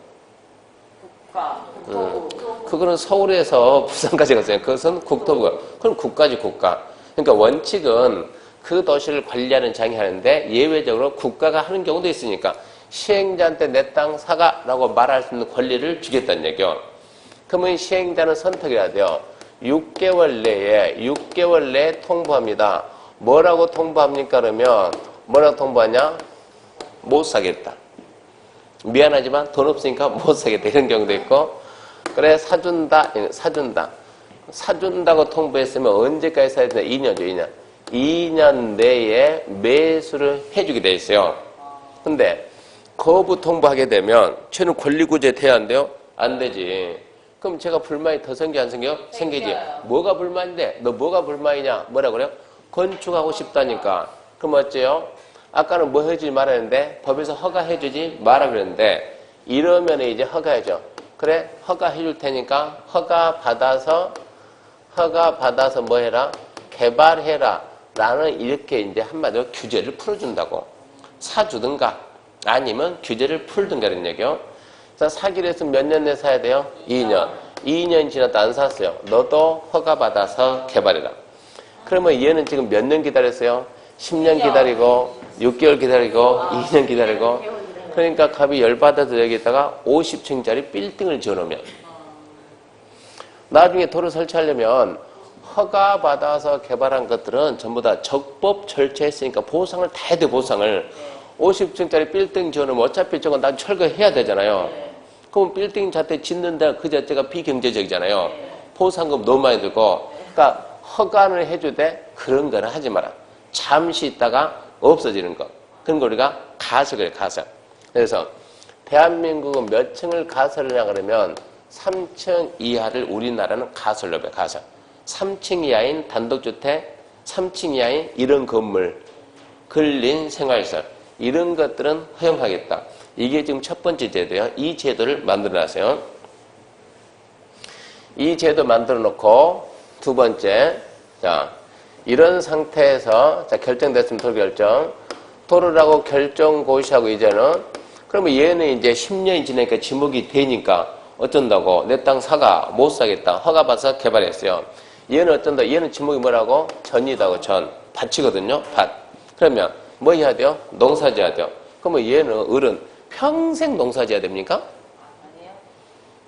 그거는 서울에서 부산까지 갔어요. 그것은 국토부가. 그럼 국가지, 국가. 그러니까 원칙은 그 도시를 관리하는 장이 하는데 예외적으로 국가가 하는 경우도 있으니까 시행자한테 내 땅 사가라고 말할 수 있는 권리를 주겠다는 얘기요. 그러면 시행자는 선택해야 돼요. 6개월 내에 통보합니다. 뭐라고 통보합니까? 그러면 뭐라고 통보하냐? 못 사겠다. 미안하지만 돈 없으니까 못 사겠다. 이런 경우도 있고 그래 사준다고 통보했으면 언제까지 사야 되냐? 2년죠. 2년 내에 매수를 해주게 돼 있어요. 근데 거부 통보하게 되면 쟤는 권리구제 돼야 안 돼요? 안 되지. 그럼 제가 불만이 더 생겨 안 생겨? 생기지. 뭐가 불만인데? 너 뭐가 불만이냐? 뭐라 그래요? 건축하고 싶다니까. 그럼 어째요? 아까는 뭐 해주지 말았는데 법에서 허가해주지 마라 그랬는데 이러면 이제 허가해줘. 그래 허가해줄 테니까 허가 받아서 뭐 해라? 개발해라 라는 이렇게 이제 한마디로 규제를 풀어준다고. 사주든가 아니면 규제를 풀든가 이런 얘기요. 자, 사기로 했으면 몇 년 내에 사야 돼요? 2년. 2년 지나도 안 샀어요. 너도 허가 받아서 개발해라. 그러면 얘는 지금 몇 년 기다렸어요? 10년 기다리고 6개월 기다리고 2년 기다리고. 그러니까 갑이 열받아서 여기다가 50층짜리 빌딩을 지어놓으면 나중에 도로 설치하려면 허가 받아서 개발한 것들은 전부 다 적법 절차했으니까 보상을 다 해야 돼. 보상을 50층짜리 빌딩 지어놓으면 어차피 저건 난 철거해야 되잖아요. 그럼 빌딩 자체 짓는데 그 자체가 비경제적이잖아요. 보상금 너무 많이 들고. 그러니까 허가를 해주되 그런 거는 하지 마라. 잠시 있다가 없어지는 거. 그런 거 우리가 가설이에요. 가설. 그래서 대한민국은 몇 층을 가설이냐 그러면 3층 이하를 우리나라는 가설로 해요. 가설. 3층 이하인 단독주택, 3층 이하인 이런 건물, 근린 생활시설 이런 것들은 허용하겠다. 이게 지금 첫 번째 제도예요. 이 제도를 만들어놨어요. 이 제도 만들어 놓고 두 번째, 자 이런 상태에서 자 결정됐으면 도로 결정, 도로라고 결정 고시하고 이제는 그러면 얘는 이제 10년이 지나니까 지목이 되니까 어쩐다고 내 땅 사가 못 사겠다 허가 받아서 개발했어요. 얘는 어쩐다 얘는 지목이 뭐라고 전이다고 전 밭이거든요. 밭. 그러면 뭐 해야 돼요? 농사 지어야 돼요. 그러면 얘는 어른 평생 농사 지어야 됩니까?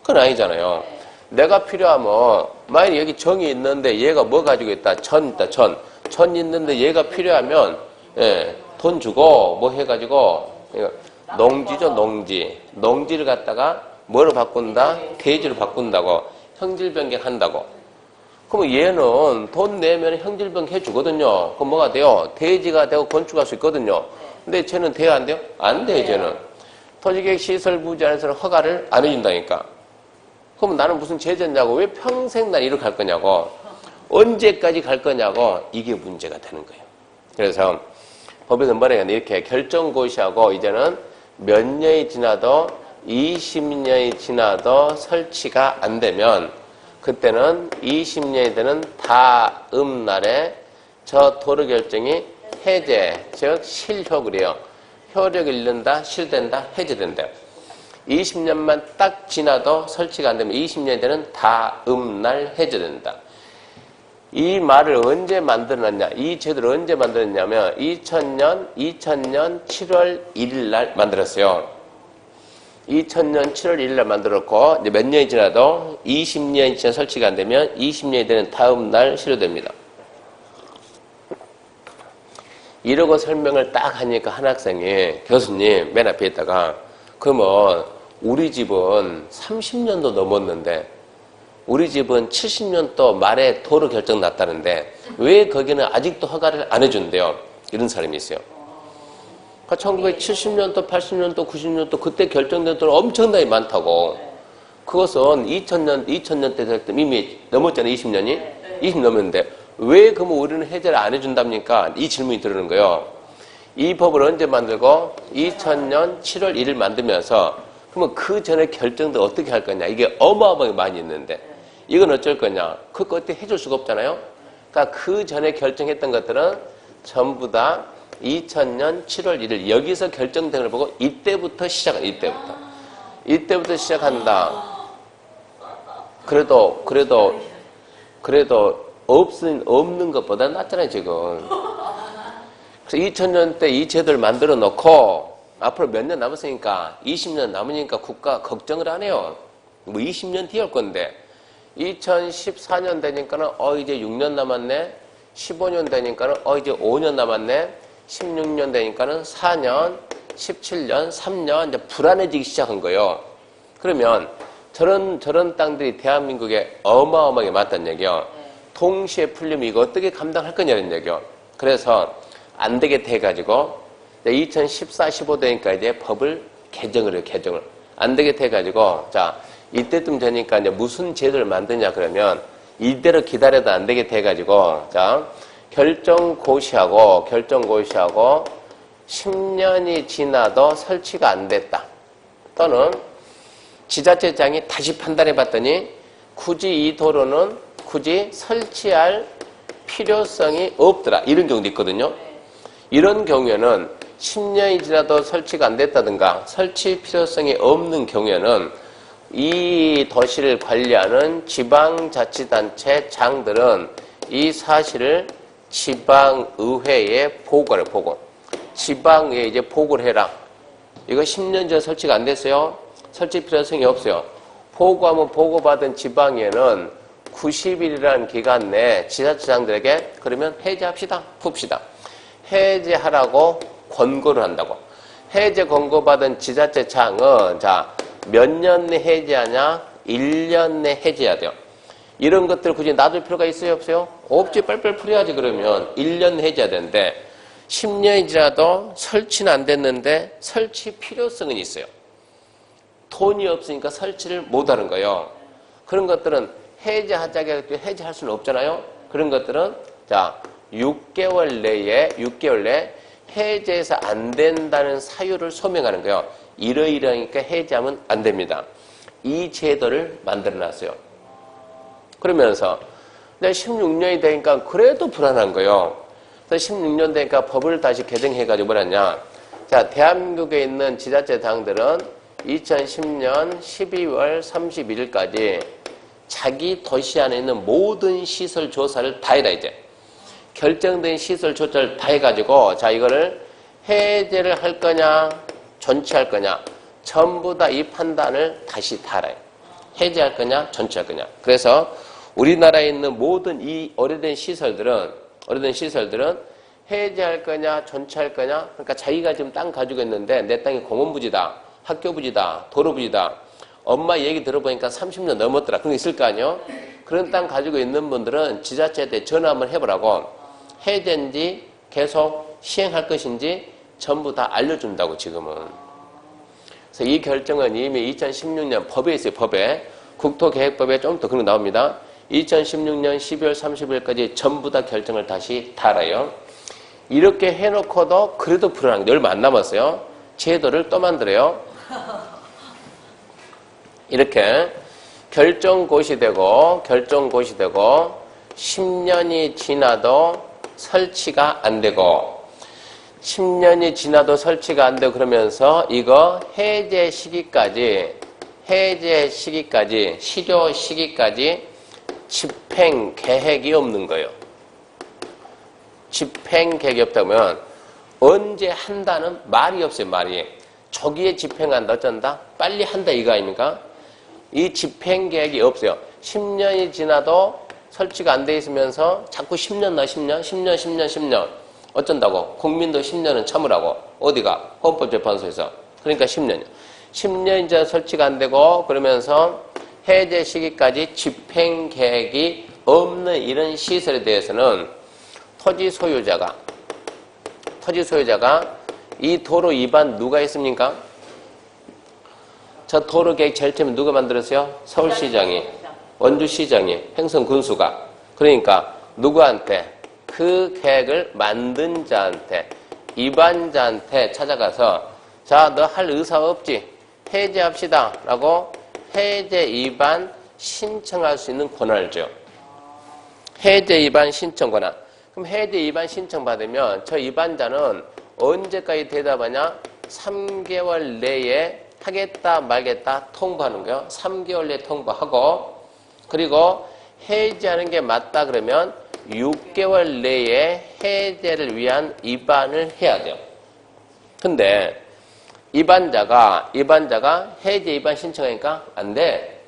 그건 아니잖아요. 내가 필요하면 만약에 여기 정이 있는데 얘가 뭐 가지고 있다? 전 있다. 전 있는데 얘가 필요하면 예, 돈 주고 뭐 해가지고 농지죠. 농지를 갖다가 뭐로 바꾼다? 대지로 바꾼다고. 형질 변경한다고. 그럼 얘는 돈 내면 형질 변경 해주거든요. 그럼 뭐가 돼요? 대지가 되고 건축할 수 있거든요. 근데 쟤는 돼야 안 돼요? 안 돼요. 쟤는. 토지계획 시설부지 안에서는 허가를 안 해준다니까. 그럼 나는 무슨 제재냐고. 왜 평생 난 이렇게 갈 거냐고. 언제까지 갈 거냐고. 이게 문제가 되는 거예요. 그래서 법에서 뭐라 해야 돼? 이렇게 결정고시하고 이제는 몇 년이 지나도 20년이 지나도 설치가 안 되면 그때는 20년이 되는 다음 날에 저 도로 결정이 해제, 즉 실효그래요. 효력을 잃는다, 실된다, 해제된다. 20년만 딱 지나도 설치가 안 되면 20년이 되는 다음 날 해제된다. 이 말을 언제 만들어놨냐? 이 제도를 언제 만들었냐면 2000년 7월 1일 날 만들었어요. 2000년 7월 1일 날 만들었고 이제 몇 년이 지나도 20년이 지나 설치가 안 되면 20년이 되는 다음 날 실효됩니다. 이러고 설명을 딱 하니까 한 학생이 교수님 맨 앞에 있다가 그러면 우리 집은 30년도 넘었는데 우리 집은 70년도 말에 도로 결정 났다는데 왜 거기는 아직도 허가를 안 해준대요. 이런 사람이 있어요. 그러니까 1970년도, 80년도, 90년도 그때 결정된 도로 엄청나게 많다고. 그것은 2000년 때 이미 넘었잖아요. 20년이. 20 넘었는데 왜 그러면 우리는 해제를 안 해준답니까? 이 질문이 들어오는 거예요. 이 법을 언제 만들고 2000년 7월 1일 만들면서 그러면 그 전에 결정도 어떻게 할 거냐. 이게 어마어마하게 많이 있는데 이건 어쩔 거냐. 그거 어떻게 해줄 수가 없잖아요. 그러니까 그 전에 결정했던 것들은 전부 다 2000년 7월 1일 여기서 결정된 걸 보고 이때부터 시작한 이때부터 시작한다. 그래도 없는 것보다 낫잖아요 지금. 그래서 2000년 때 이 제도를 만들어 놓고 앞으로 몇 년 남았으니까 20년 남으니까 국가 걱정을 안 해요. 뭐 20년 뒤에 올 건데 2014년 되니까는 이제 6년 남았네. 15년 되니까는 이제 5년 남았네. 16년 되니까는 4년, 17년, 3년 이제 불안해지기 시작한 거예요. 그러면 저런 땅들이 대한민국에 어마어마하게 많다는 얘기요. 동시에 풀리면 이거 어떻게 감당할 거냐는 얘기요. 그래서 안 되게 돼가지고 2014, 15 되니까 이제 법을 개정을 해요. 개정을. 안 되게 돼가지고 자 이때쯤 되니까 이제 무슨 제도를 만드냐 그러면 이대로 기다려도 안 되게 돼가지고 자 결정고시하고 10년이 지나도 설치가 안 됐다. 또는 지자체장이 다시 판단해 봤더니 굳이 이 도로는 굳이 설치할 필요성이 없더라. 이런 경우도 있거든요. 이런 경우에는 10년이 지나도 설치가 안 됐다든가 설치 필요성이 없는 경우에는 이 도시를 관리하는 지방자치단체 장들은 이 사실을 지방의회에 보고를 보고 지방의회에 이제 보고를 해라. 이거 10년 전 설치가 안 됐어요. 설치 필요성이 없어요. 보고하면 보고받은 지방의회는 90일이라는 기간 내에 지자체장들에게 그러면 해제합시다. 풉시다. 해제하라고 권고를 한다고. 해제 권고받은 지자체장은 자 몇 년 내 해제하냐? 1년 내 해제해야 돼요. 이런 것들 굳이 놔둘 필요가 있어요? 없어요? 없지. 빨빨 풀어야지 그러면 1년 내 해제해야 되는데 10년이 지나도 설치는 안 됐는데 설치 필요성은 있어요. 돈이 없으니까 설치를 못하는 거예요. 그런 것들은 해제하자고 해도 해제할 수는 없잖아요. 그런 것들은 자 6개월 내에 해제해서 안 된다는 사유를 소명하는 거예요. 이러이러하니까 해제하면 안 됩니다. 이 제도를 만들어놨어요. 그러면서 16년이 되니까 그래도 불안한 거예요. 그래서 16년 되니까 법을 다시 개정해가지고 뭐랬냐. 자, 대한민국에 있는 지자체장들은 2010년 12월 31일까지 자기 도시 안에 있는 모든 시설 조사를 다 해라 이제. 결정된 시설 조사를 다 해가지고 자 이거를 해제를 할 거냐 전체할 거냐 전부 다 이 판단을 다시 다 알아요. 해제할 거냐 전체할 거냐. 그래서 우리나라에 있는 모든 이 오래된 시설들은 해제할 거냐 전체할 거냐. 그러니까 자기가 지금 땅 가지고 있는데 내 땅이 공원부지다 학교부지다 도로부지다 엄마 얘기 들어보니까 30년 넘었더라. 그런 게 있을 거 아니에요. 그런 땅 가지고 있는 분들은 지자체한테 전화 한번 해보라고. 해제인지 계속 시행할 것인지 전부 다 알려준다고 지금은. 그래서 이 결정은 이미 2016년 법에 있어요. 법에. 국토계획법에 좀 더 그런 거 나옵니다. 2016년 12월 30일까지 전부 다 결정을 다시 달아요. 이렇게 해놓고도 그래도 불안한 게 얼마 안 남았어요. 제도를 또 만들어요. 이렇게 결정고시되고 10년이 지나도 설치가 안 되고 10년이 지나도 설치가 안 되고 그러면서 이거 해제 시기까지 시조 시기까지 집행 계획이 없는 거예요. 집행 계획이 없다면 언제 한다는 말이 없어요. 말이. 조기에 집행한다 어쩐다? 빨리 한다 이거 아닙니까? 이 집행 계획이 없어요. 10년이 지나도 설치가 안 돼 있으면서 자꾸 10년 나 10년 어쩐다고? 국민도 10년은 참으라고. 어디가? 헌법재판소에서. 그러니까 10년이요. 10년이 지나 설치가 안 되고 그러면서 해제 시기까지 집행 계획이 없는 이런 시설에 대해서는 토지 소유자가 이 도로 위반 누가 했습니까? 저 도로 계획 제일 처음에 누가 만들었어요? 서울시장이, 원주시장이, 행성군수가. 그러니까 누구한테? 그 계획을 만든 자한테, 위반자한테 찾아가서 자, 너 할 의사 없지? 해제합시다 라고 해제 위반 신청할 수 있는 권한을 줘요. 해제 위반 신청 권한. 그럼 해제 위반 신청 받으면 저 위반자는 언제까지 대답하냐? 3개월 내에 하겠다 말겠다 통보하는 거예요. 3개월 내에 통보하고 그리고 해제하는 게 맞다 그러면 6개월 내에 해제를 위한 위반을 해야 돼요. 근데 위반자가 해제 위반 신청하니까 안 돼.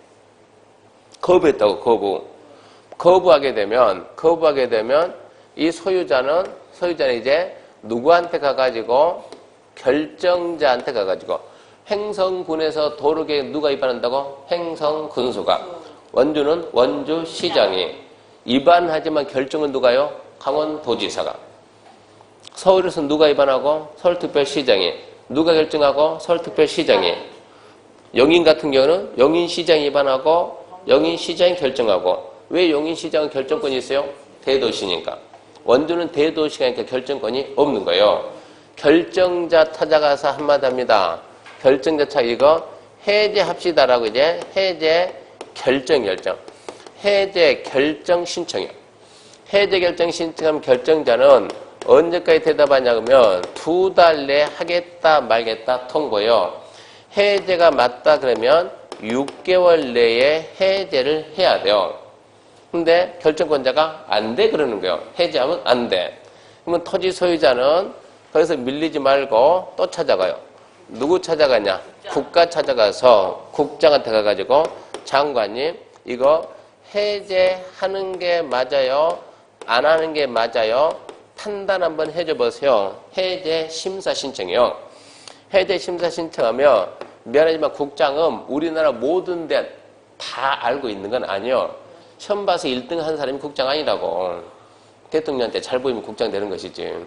거부했다고 거부. 거부하게 되면 이 소유자는 이제 누구한테 가가지고 결정자한테 가가지고 행성군에서 도로계획 누가 위반한다고? 행성군수가. 원주는 원주시장이. 위반하지만 결정은 누가요? 강원도지사가. 서울에서 누가 위반하고? 서울특별시장이. 누가 결정하고? 서울특별시장이. 영인 같은 경우는 영인시장이 위반하고 영인시장이 결정하고. 왜 영인시장은 결정권이 있어요? 대도시니까. 원주는 대도시가 결정권이 없는 거예요. 결정자 찾아가서 한마디 합니다. 결정자 찾아 이거 해제합시다라고 이제 해제 결정. 해제 결정 신청이요. 해제 결정 신청하면 결정자는 언제까지 대답하냐 그러면 2달 내에 하겠다 말겠다 통보요. 해제가 맞다 그러면 6개월 내에 해제를 해야 돼요. 근데 결정권자가 안 돼 그러는 거예요. 해제하면 안 돼. 그러면 토지 소유자는 거기서 밀리지 말고 또 찾아가요. 누구 찾아가냐? 국가 찾아가서 국장한테 가가지고 장관님 이거 해제하는 게 맞아요? 안 하는 게 맞아요? 판단 한번 해줘 보세요. 해제 심사 신청이요. 해제 심사 신청하면 미안하지만 국장은 우리나라 모든 데 다 알고 있는 건 아니에요. 시험 봐서 1등 한 사람이 국장 아니라고. 대통령한테 잘 보이면 국장 되는 것이지.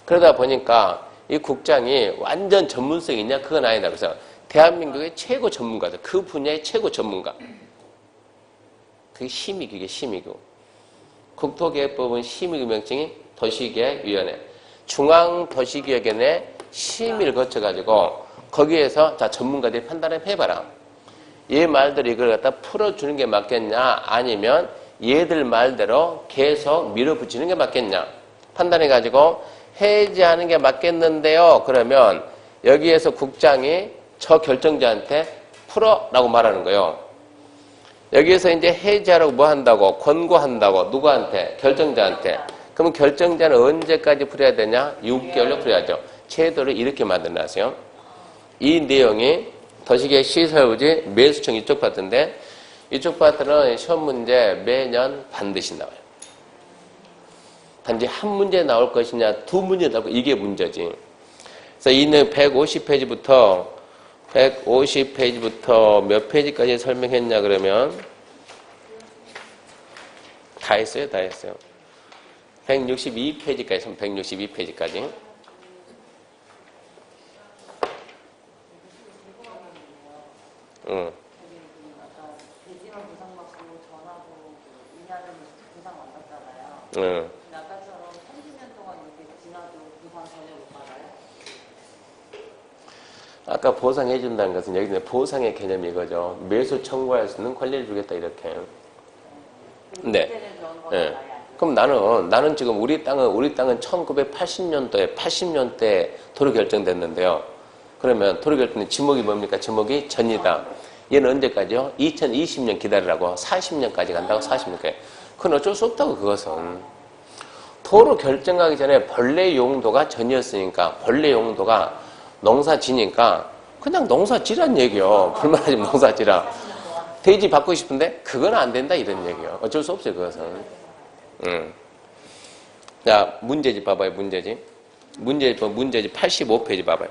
그러다 보니까 이 국장이 완전 전문성이 있냐? 그건 아니다. 그래서 대한민국의 최고 전문가들, 그 분야의 최고 전문가. 그게 심의규. 국토계획법은 심의규 명칭이 도시계획위원회. 중앙도시계획위원회 심의를 거쳐가지고 거기에서 자 전문가들이 판단을 해봐라. 얘 말대로 이걸 갖다 풀어주는 게 맞겠냐? 아니면 얘들 말대로 계속 밀어붙이는 게 맞겠냐? 판단해가지고 해제하는 게 맞겠는데요. 그러면 여기에서 국장이 저 결정자한테 풀어라고 말하는 거예요. 여기에서 이제 해제하라고 뭐 한다고? 권고한다고. 누구한테? 결정자한테. 그러면 결정자는 언제까지 풀어야 되냐? 6개월로 풀어야죠. 제도를 이렇게 만들어놨어요. 이 내용이 도시계획 시설부지 매수청 이쪽 파트인데 이쪽 파트는 시험 문제 매년 반드시 나와요. 단지 한 문제 나올 것이냐, 두 문제 나올 것이냐, 이게 문제지. 그래서 이는 150페이지부터 몇 페이지까지 설명했냐 그러면 다 했어요. 162페이지까지, 162페이지까지. 응. 대지만 보상받고 전하고 2년을 보상 받았잖아요. 응. 아까처럼 30년 동안 이렇게 지나도 보상 전혀 못 받아요? 아까 보상해준다는 것은 여기는 보상의 개념이 이거죠. 매수 청구할 수 있는 권리를 주겠다 이렇게. 네. 네. 그럼 나는 지금 우리 땅은 1980년도에 도로 결정됐는데요. 그러면 도로 결정된 지목이 뭡니까? 지목이 전이다. 얘는 언제까지요? 2020년 기다리라고 40년까지 간다고 40년까지. 그건 어쩔 수 없다고 그것은. 도로 결정하기 전에 본래 용도가 전이었으니까 본래 용도가 농사지니까 그냥 농사지란 얘기요. 불만하지면 농사지라. 대지 받고 싶은데 그건 안 된다 이런 얘기요. 어쩔 수 없어요 그것은. 자 문제집 봐봐요. 문제집 85페이지 봐봐요.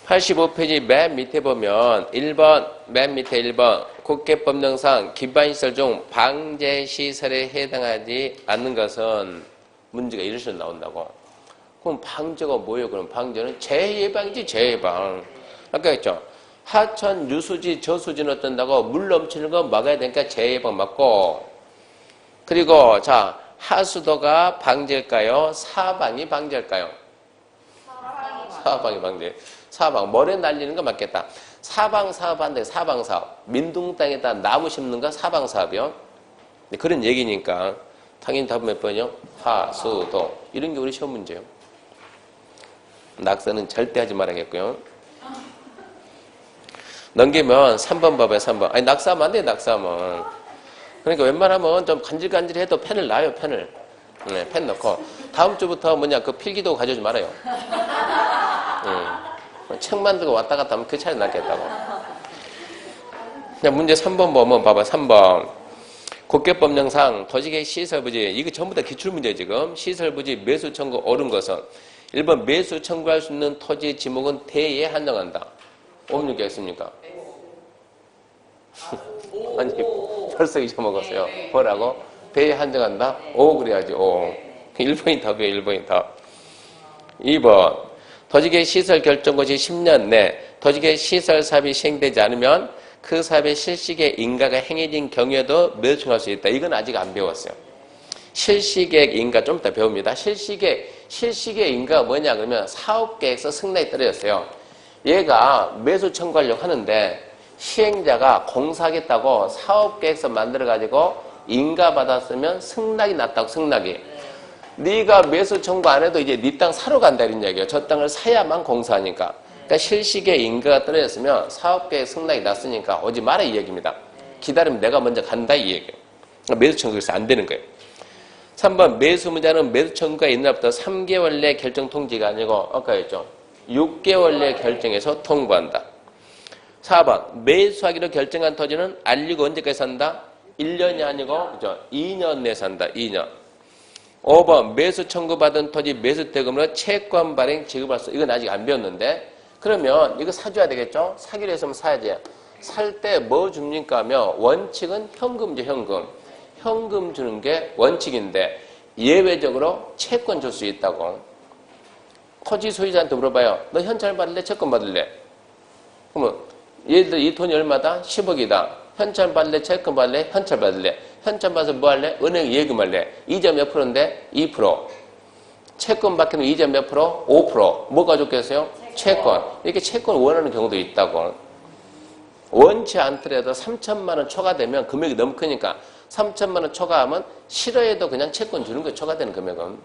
85페이지 맨 밑에 보면 1번 맨 밑에 1번 국계법령상 기반시설 중 방제시설에 해당하지 않는 것은 문제가 이런 식으로 나온다고. 그럼 방제가 뭐예요? 그럼 방제는 재해방이지 재해방. 아까 했죠. 하천 유수지 저수지는 어떤다고? 물 넘치는 거 막아야 되니까 재해방 맞고. 그리고 자 하수도가 방제일까요? 사방이 방제일까요? 사방이 방제. 사방 머리에 날리는 거 맞겠다. 사방 사업한데 사방 사업. 민둥 땅에다 나무 심는 거 사방 사업이요. 그런 얘기니까 당연히 답은 몇 번이요? 하수도. 이런 게 우리 시험 문제예요. 낙서는 절대 하지 말아야겠고요. 넘기면 3번 봐봐요. 3번. 아니 낙서하면 안 돼. 낙서하면. 그러니까 웬만하면 좀 간질간질해도 펜을 놔요. 펜을. 네, 펜 넣고 다음 주부터 그 필기도 가져오지 말아요. 책 만들고 왔다 갔다 하면 그 차이 낫겠다고. 그냥 문제 3번 보면 봐봐. 3번. 국계법령상 도시계획 시설부지. 이거 전부 다 기출문제 지금. 시설부지 매수 청구 옳은 것은 1번 매수 청구할 수 있는 토지 지목은 대에 한정한다. 옵니까 있습니까? 아니 벌써 잊어먹었어요. 뭐라고? 대에 한정한다? 5 그래야지, 5. 1포인트 더 배워, 1포인트 더. 2번. 토지개 시설 결정고시 10년 내 토지개 시설 사업이 시행되지 않으면 그 사업의 실시계 인가가 행해진 경우에도 매수청구할 수 있다. 이건 아직 안 배웠어요. 실시계획 인가 좀 이따 배웁니다. 실시계획 인가가 뭐냐 그러면 사업계획서 승낙이 떨어졌어요. 얘가 매수 청구하려고 하는데 시행자가 공사하겠다고 사업계획서 만들어가지고 인가 받았으면 승낙이 났다고 승낙이. 네가 매수 청구 안 해도 이제 네 땅 사러 간다 이런 얘기예요. 저 땅을 사야만 공사하니까. 그러니까 실시계획 인가가 떨어졌으면 사업계획 승낙이 났으니까 오지 마라 이 얘기입니다. 기다리면 내가 먼저 간다 이 얘기예요. 그러니까 매수 청구에서 안 되는 거예요. 3번 매수무자는 매수 청구가 있는 날부터 3개월 내 결정 통지가 아니고 아까 했죠. 6개월 내 결정해서 통보한다. 4번 매수하기로 결정한 토지는 알리고 언제까지 산다? 1년이 아니고 그죠? 2년 내 산다. 2년. 5번 매수 청구받은 토지 매수대금으로 채권 발행 지급할 수. 이건 아직 안 배웠는데 그러면 이거 사줘야 되겠죠? 사기로 했으면 사야지. 살 때 뭐 줍니까 하면 원칙은 현금이죠. 현금 주는 게 원칙인데 예외적으로 채권 줄 수 있다고. 토지 소유자한테 물어봐요. 너 현찰 받을래? 채권 받을래? 그러면 예를 들어 이 돈이 얼마다? 10억이다. 현찰 받을래? 채권 받을래? 현찰 받을래? 현찰 받아서 뭐 할래? 은행 예금할래? 이자 몇 프로인데? 2%. 채권 받기는 이자 몇 프로? 5%. 뭐가 좋겠어요? 채권. 이렇게 채권을 원하는 경우도 있다고. 원치 않더라도 3천만 원 초과되면 금액이 너무 크니까 3천만 원 초과하면 싫어해도 그냥 채권 주는 거 초과되는 금액은.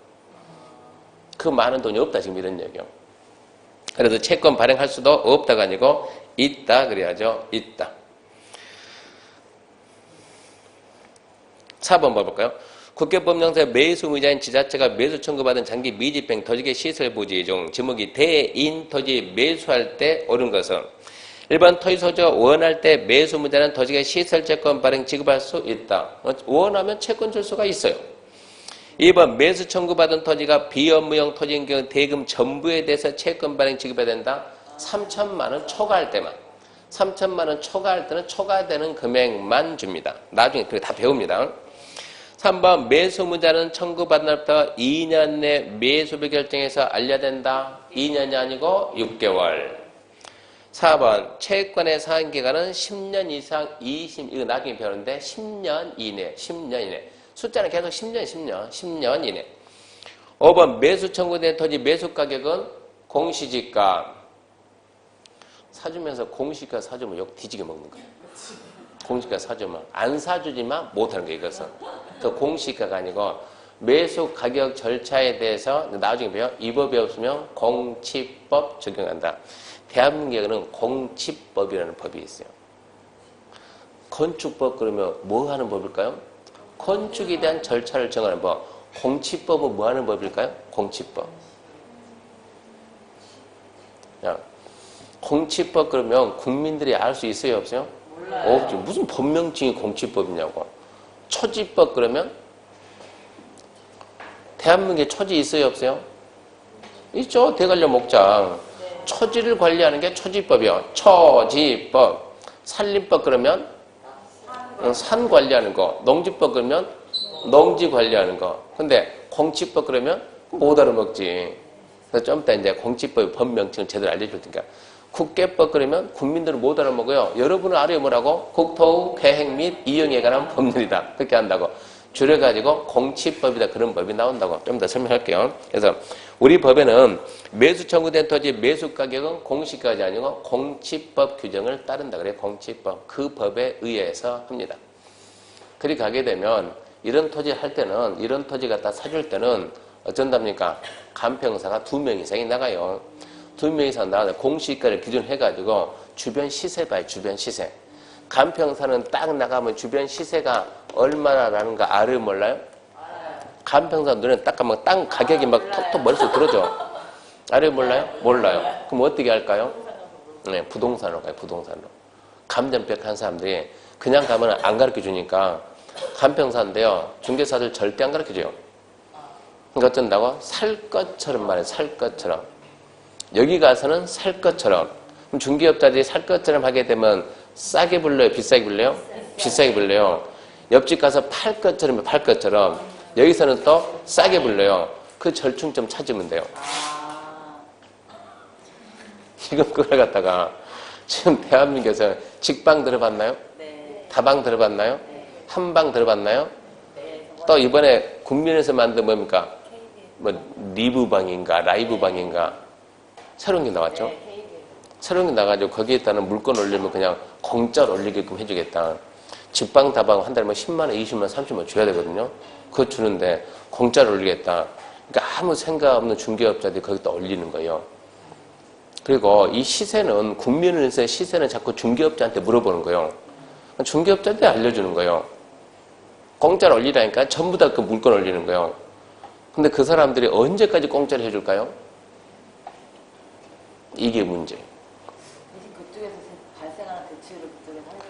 그 많은 돈이 없다 지금 이런 얘기요. 그래도 채권 발행할 수도 없다가 아니고 있다 그래야죠. 있다. 4번 봐볼까요? 국회법령상 매수의자인 지자체가 매수 청구받은 장기 미집행 토지개 시설 부지 중 지목이 대인 토지 매수할 때 옳은 것은 1번 토지 소유자가 원할 때 매수무자는 토지개 시설 채권 발행 지급할 수 있다. 원하면 채권 줄 수가 있어요. 2번 매수 청구받은 토지가 비업무용 토지인 경우 대금 전부에 대해서 채권 발행 지급해야 된다. 3천만 원 초과할 때만. 3천만 원 초과할 때는 초과되는 금액만 줍니다. 나중에 그게 다 배웁니다. 3번 매수무자는 청구받은 날부터 2년 내 매수를 결정해서 알려야 된다. 2년이 아니고 6개월. 4번 채권의 상환기간은 10년 이상 20, 이거 나중에 배우는데 10년 이내. 숫자는 계속 10년 이내. 5번 매수 청구된 토지 매수 가격은 공시지가. 사주면서 공시가 사주면 욕 뒤지게 먹는 거예요. 공시가 사주면 안 사주지만 못하는 거예요. 이것은 그 공시가가 아니고 매수 가격 절차에 대해서 나중에 배워. 이 법이 없으면 공치법 적용한다. 대한민국에는 공치법이라는 법이 있어요. 건축법 그러면 뭐 하는 법일까요? 건축에 대한 절차를 정하는 법. 공치법은 뭐 하는 법일까요? 공치법. 야, 공치법 그러면 국민들이 알 수 있어요? 없어요? 몰라요. 없죠. 무슨 법명칭이 공치법이냐고. 초지법 그러면 대한민국에 초지 있어요? 없어요? 있죠. 대관령 목장. 초지를 관리하는 게 초지법이요. 초지법. 산림법 그러면 산 관리하는 거. 농지법 그러면 농지 관리하는 거. 근데 공치법 그러면 못 알아먹지. 그래서 좀 이따 이제 공치법 법명칭을 제대로 알려줄 테니까. 국계법 그러면 국민들은 못 알아먹어요. 여러분은 알아요 뭐라고? 국토 계획 및 이용에 관한 법률이다. 그렇게 한다고. 줄여가지고 공치법이다. 그런 법이 나온다고. 좀 더 설명할게요. 그래서 우리 법에는 매수 청구된 토지 매수 가격은 공시가가 아니고 공치법 규정을 따른다. 그래요. 공치법. 그 법에 의해서 합니다. 그리 가게 되면 이런 토지 할 때는 이런 토지 갖다 사줄 때는 어쩐답니까? 간평사가 2명 이상이 나가요. 2명 이상 나가서 공시가를 기준해가지고 주변 시세 봐요. 주변 시세. 간평사는 딱 나가면 주변 시세가 얼마나라는 거 알아요? 몰라요? 간평사 눈에 딱 가면 땅 가격이 막 톡톡 머릿속에 들어져. 알아요? 몰라요? 몰라요. 그럼 어떻게 할까요? 네, 부동산으로 가요. 부동산으로. 감전벽 한 사람들이 그냥 가면 안 가르쳐주니까 간평사인데요. 중개사들 절대 안 가르쳐줘요. 그러니까 어쩐다고? 살 것처럼 말해요. 살 것처럼. 여기 가서는 살 것처럼. 그럼 중개업자들이 살 것처럼 하게 되면 싸게 불러요? 비싸게 불러요? 비싸게 불러요. 옆집 가서 팔 것처럼 여기서는 또 싸게 불러요. 그 절충점 찾으면 돼요. 지금 그걸 갖다가 지금 대한민국에서 직방 들어봤나요? 네. 다방 들어봤나요? 네. 한방 들어봤나요? 네. 또 이번에 국민에서 만든 뭡니까? 뭐 리브방인가 라이브방인가 새로운 게 나왔죠? 네. KBS. 새로운 게 나가지고 거기에 따른 물건 올리면 그냥 공짜로 올리게끔 해주겠다. 직방 다방 한 달에 10만 원, 20만 원, 30만 원 줘야 되거든요. 그거 주는데 공짜로 올리겠다. 그러니까 아무 생각 없는 중개업자들이 거기다 올리는 거예요. 그리고 이 시세는 국민은행에서의 시세는 자꾸 중개업자한테 물어보는 거예요. 중개업자한테 알려주는 거예요. 공짜로 올리라니까 전부 다 그 물건 올리는 거예요. 근데 그 사람들이 언제까지 공짜로 해줄까요? 이게 문제. 대신 그쪽에서 발생하는 대출을 그쪽에서 하는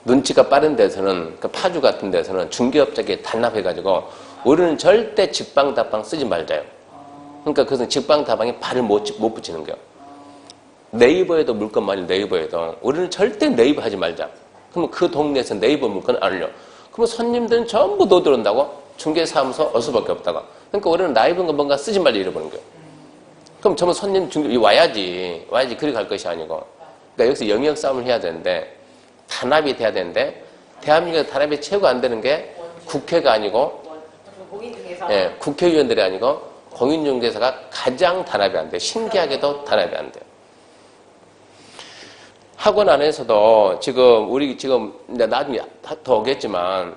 눈치가 빠른 데서는, 그 파주 같은 데서는 중개업자에게 단합해가지고 우리는 절대 직방다방 쓰지 말자요. 그러니까 그것은 직방다방에 발을 못 붙이는 거예요. 네이버에도 물건 많이 네이버에도 우리는 절대 네이버 하지 말자. 그러면 그 동네에서 네이버 물건 안 올려. 그러면 손님들은 전부 너 들어온다고? 중개사무소 올 수밖에 없다가. 그러니까 우리는 나이브인 거 뭔가 쓰지 말자 이러보는 거예요. 그럼 전부 손님 중개 와야지 그리 갈 것이 아니고. 그러니까 여기서 영역 싸움을 해야 되는데 단합이 돼야 되는데 대한민국에서 단합이 최고 안 되는 게 국회가 아니고 공인 중에서 예, 국회의원들이 아니고 공인중개사가 가장 단합이 안 돼요. 신기하게도 단합이 안 돼요. 학원 안에서도 우리 지금 이제 나중에 더 오겠지만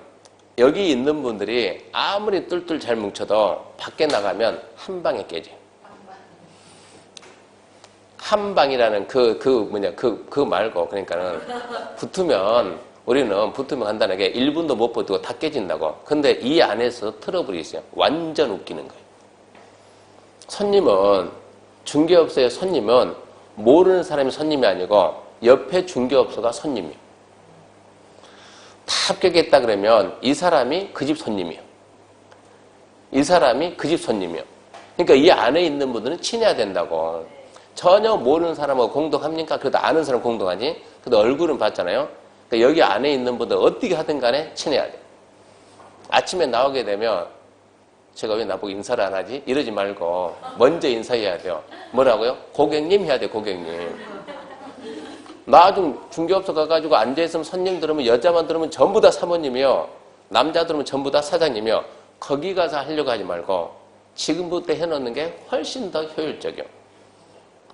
여기 있는 분들이 아무리 뚫뚫 잘 뭉쳐도 밖에 나가면 한 방에 깨져요. 한 방이라는 그거 말고 그러니까는 우리는 붙으면 간단하게 1분도 못 버티고 다 깨진다고. 근데 이 안에서 트러블이 있어요. 완전 웃기는 거예요. 중개업소의 손님은 모르는 사람이 손님이 아니고 옆에 중개업소가 손님이에요. 다 합격했다 그러면 이 사람이 그 집 손님이에요. 이 사람이 그 집 손님이에요. 그러니까 이 안에 있는 분들은 친해야 된다고. 전혀 모르는 사람하고 공동합니까? 그래도 아는 사람 공동하지. 그래도 얼굴은 봤잖아요. 그러니까 여기 안에 있는 분들 어떻게 하든 간에 친해야 돼요. 아침에 나오게 되면 제가 왜 나보고 인사를 안 하지? 이러지 말고 먼저 인사해야 돼요. 뭐라고요? 고객님 해야 돼요. 고객님. 나중 중개업소 가가지고 앉아있으면 손님 들으면 여자만 들으면 전부 다 사모님이요. 남자 들으면 전부 다 사장님이요. 거기 가서 하려고 하지 말고 지금부터 해놓는 게 훨씬 더 효율적이요.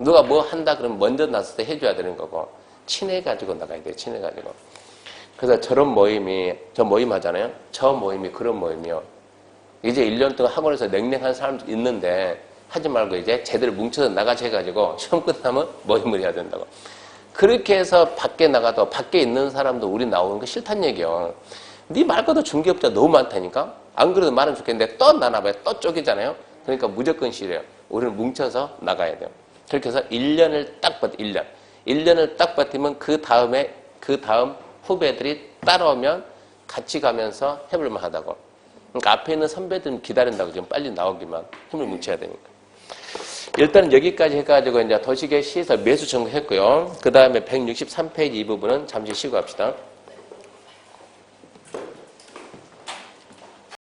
누가 뭐 한다 그러면 먼저 나서서 해줘야 되는 거고 친해가지고 나가야 돼요. 친해가지고. 그래서 저 모임 하잖아요. 저 모임이 그런 모임이요. 이제 1년 동안 학원에서 냉랭한 사람도 있는데 하지 말고 이제 제대로 뭉쳐서 나가자 해가지고 시험 끝나면 모임을 해야 된다고. 그렇게 해서 밖에 나가도 밖에 있는 사람도 우리 나오는 거 싫단 얘기요. 네 말고도 중개업자 너무 많다니까. 안 그래도 말은 좋겠는데 또 나눠봐요. 또 쪼개잖아요. 그러니까 무조건 싫어요. 우리는 뭉쳐서 나가야 돼요. 그렇게 해서 1년을 딱 버텨. 1년을 딱 버티면 그 다음 후배들이 따라오면 같이 가면서 해볼만 하다고. 그러니까 앞에 있는 선배들은 기다린다고 지금 빨리 나오기만 힘을 뭉쳐야 되니까. 일단은 여기까지 해가지고 이제 도시계 시설 매수 청구했고요. 그 다음에 163페이지 이 부분은 잠시 쉬고 합시다.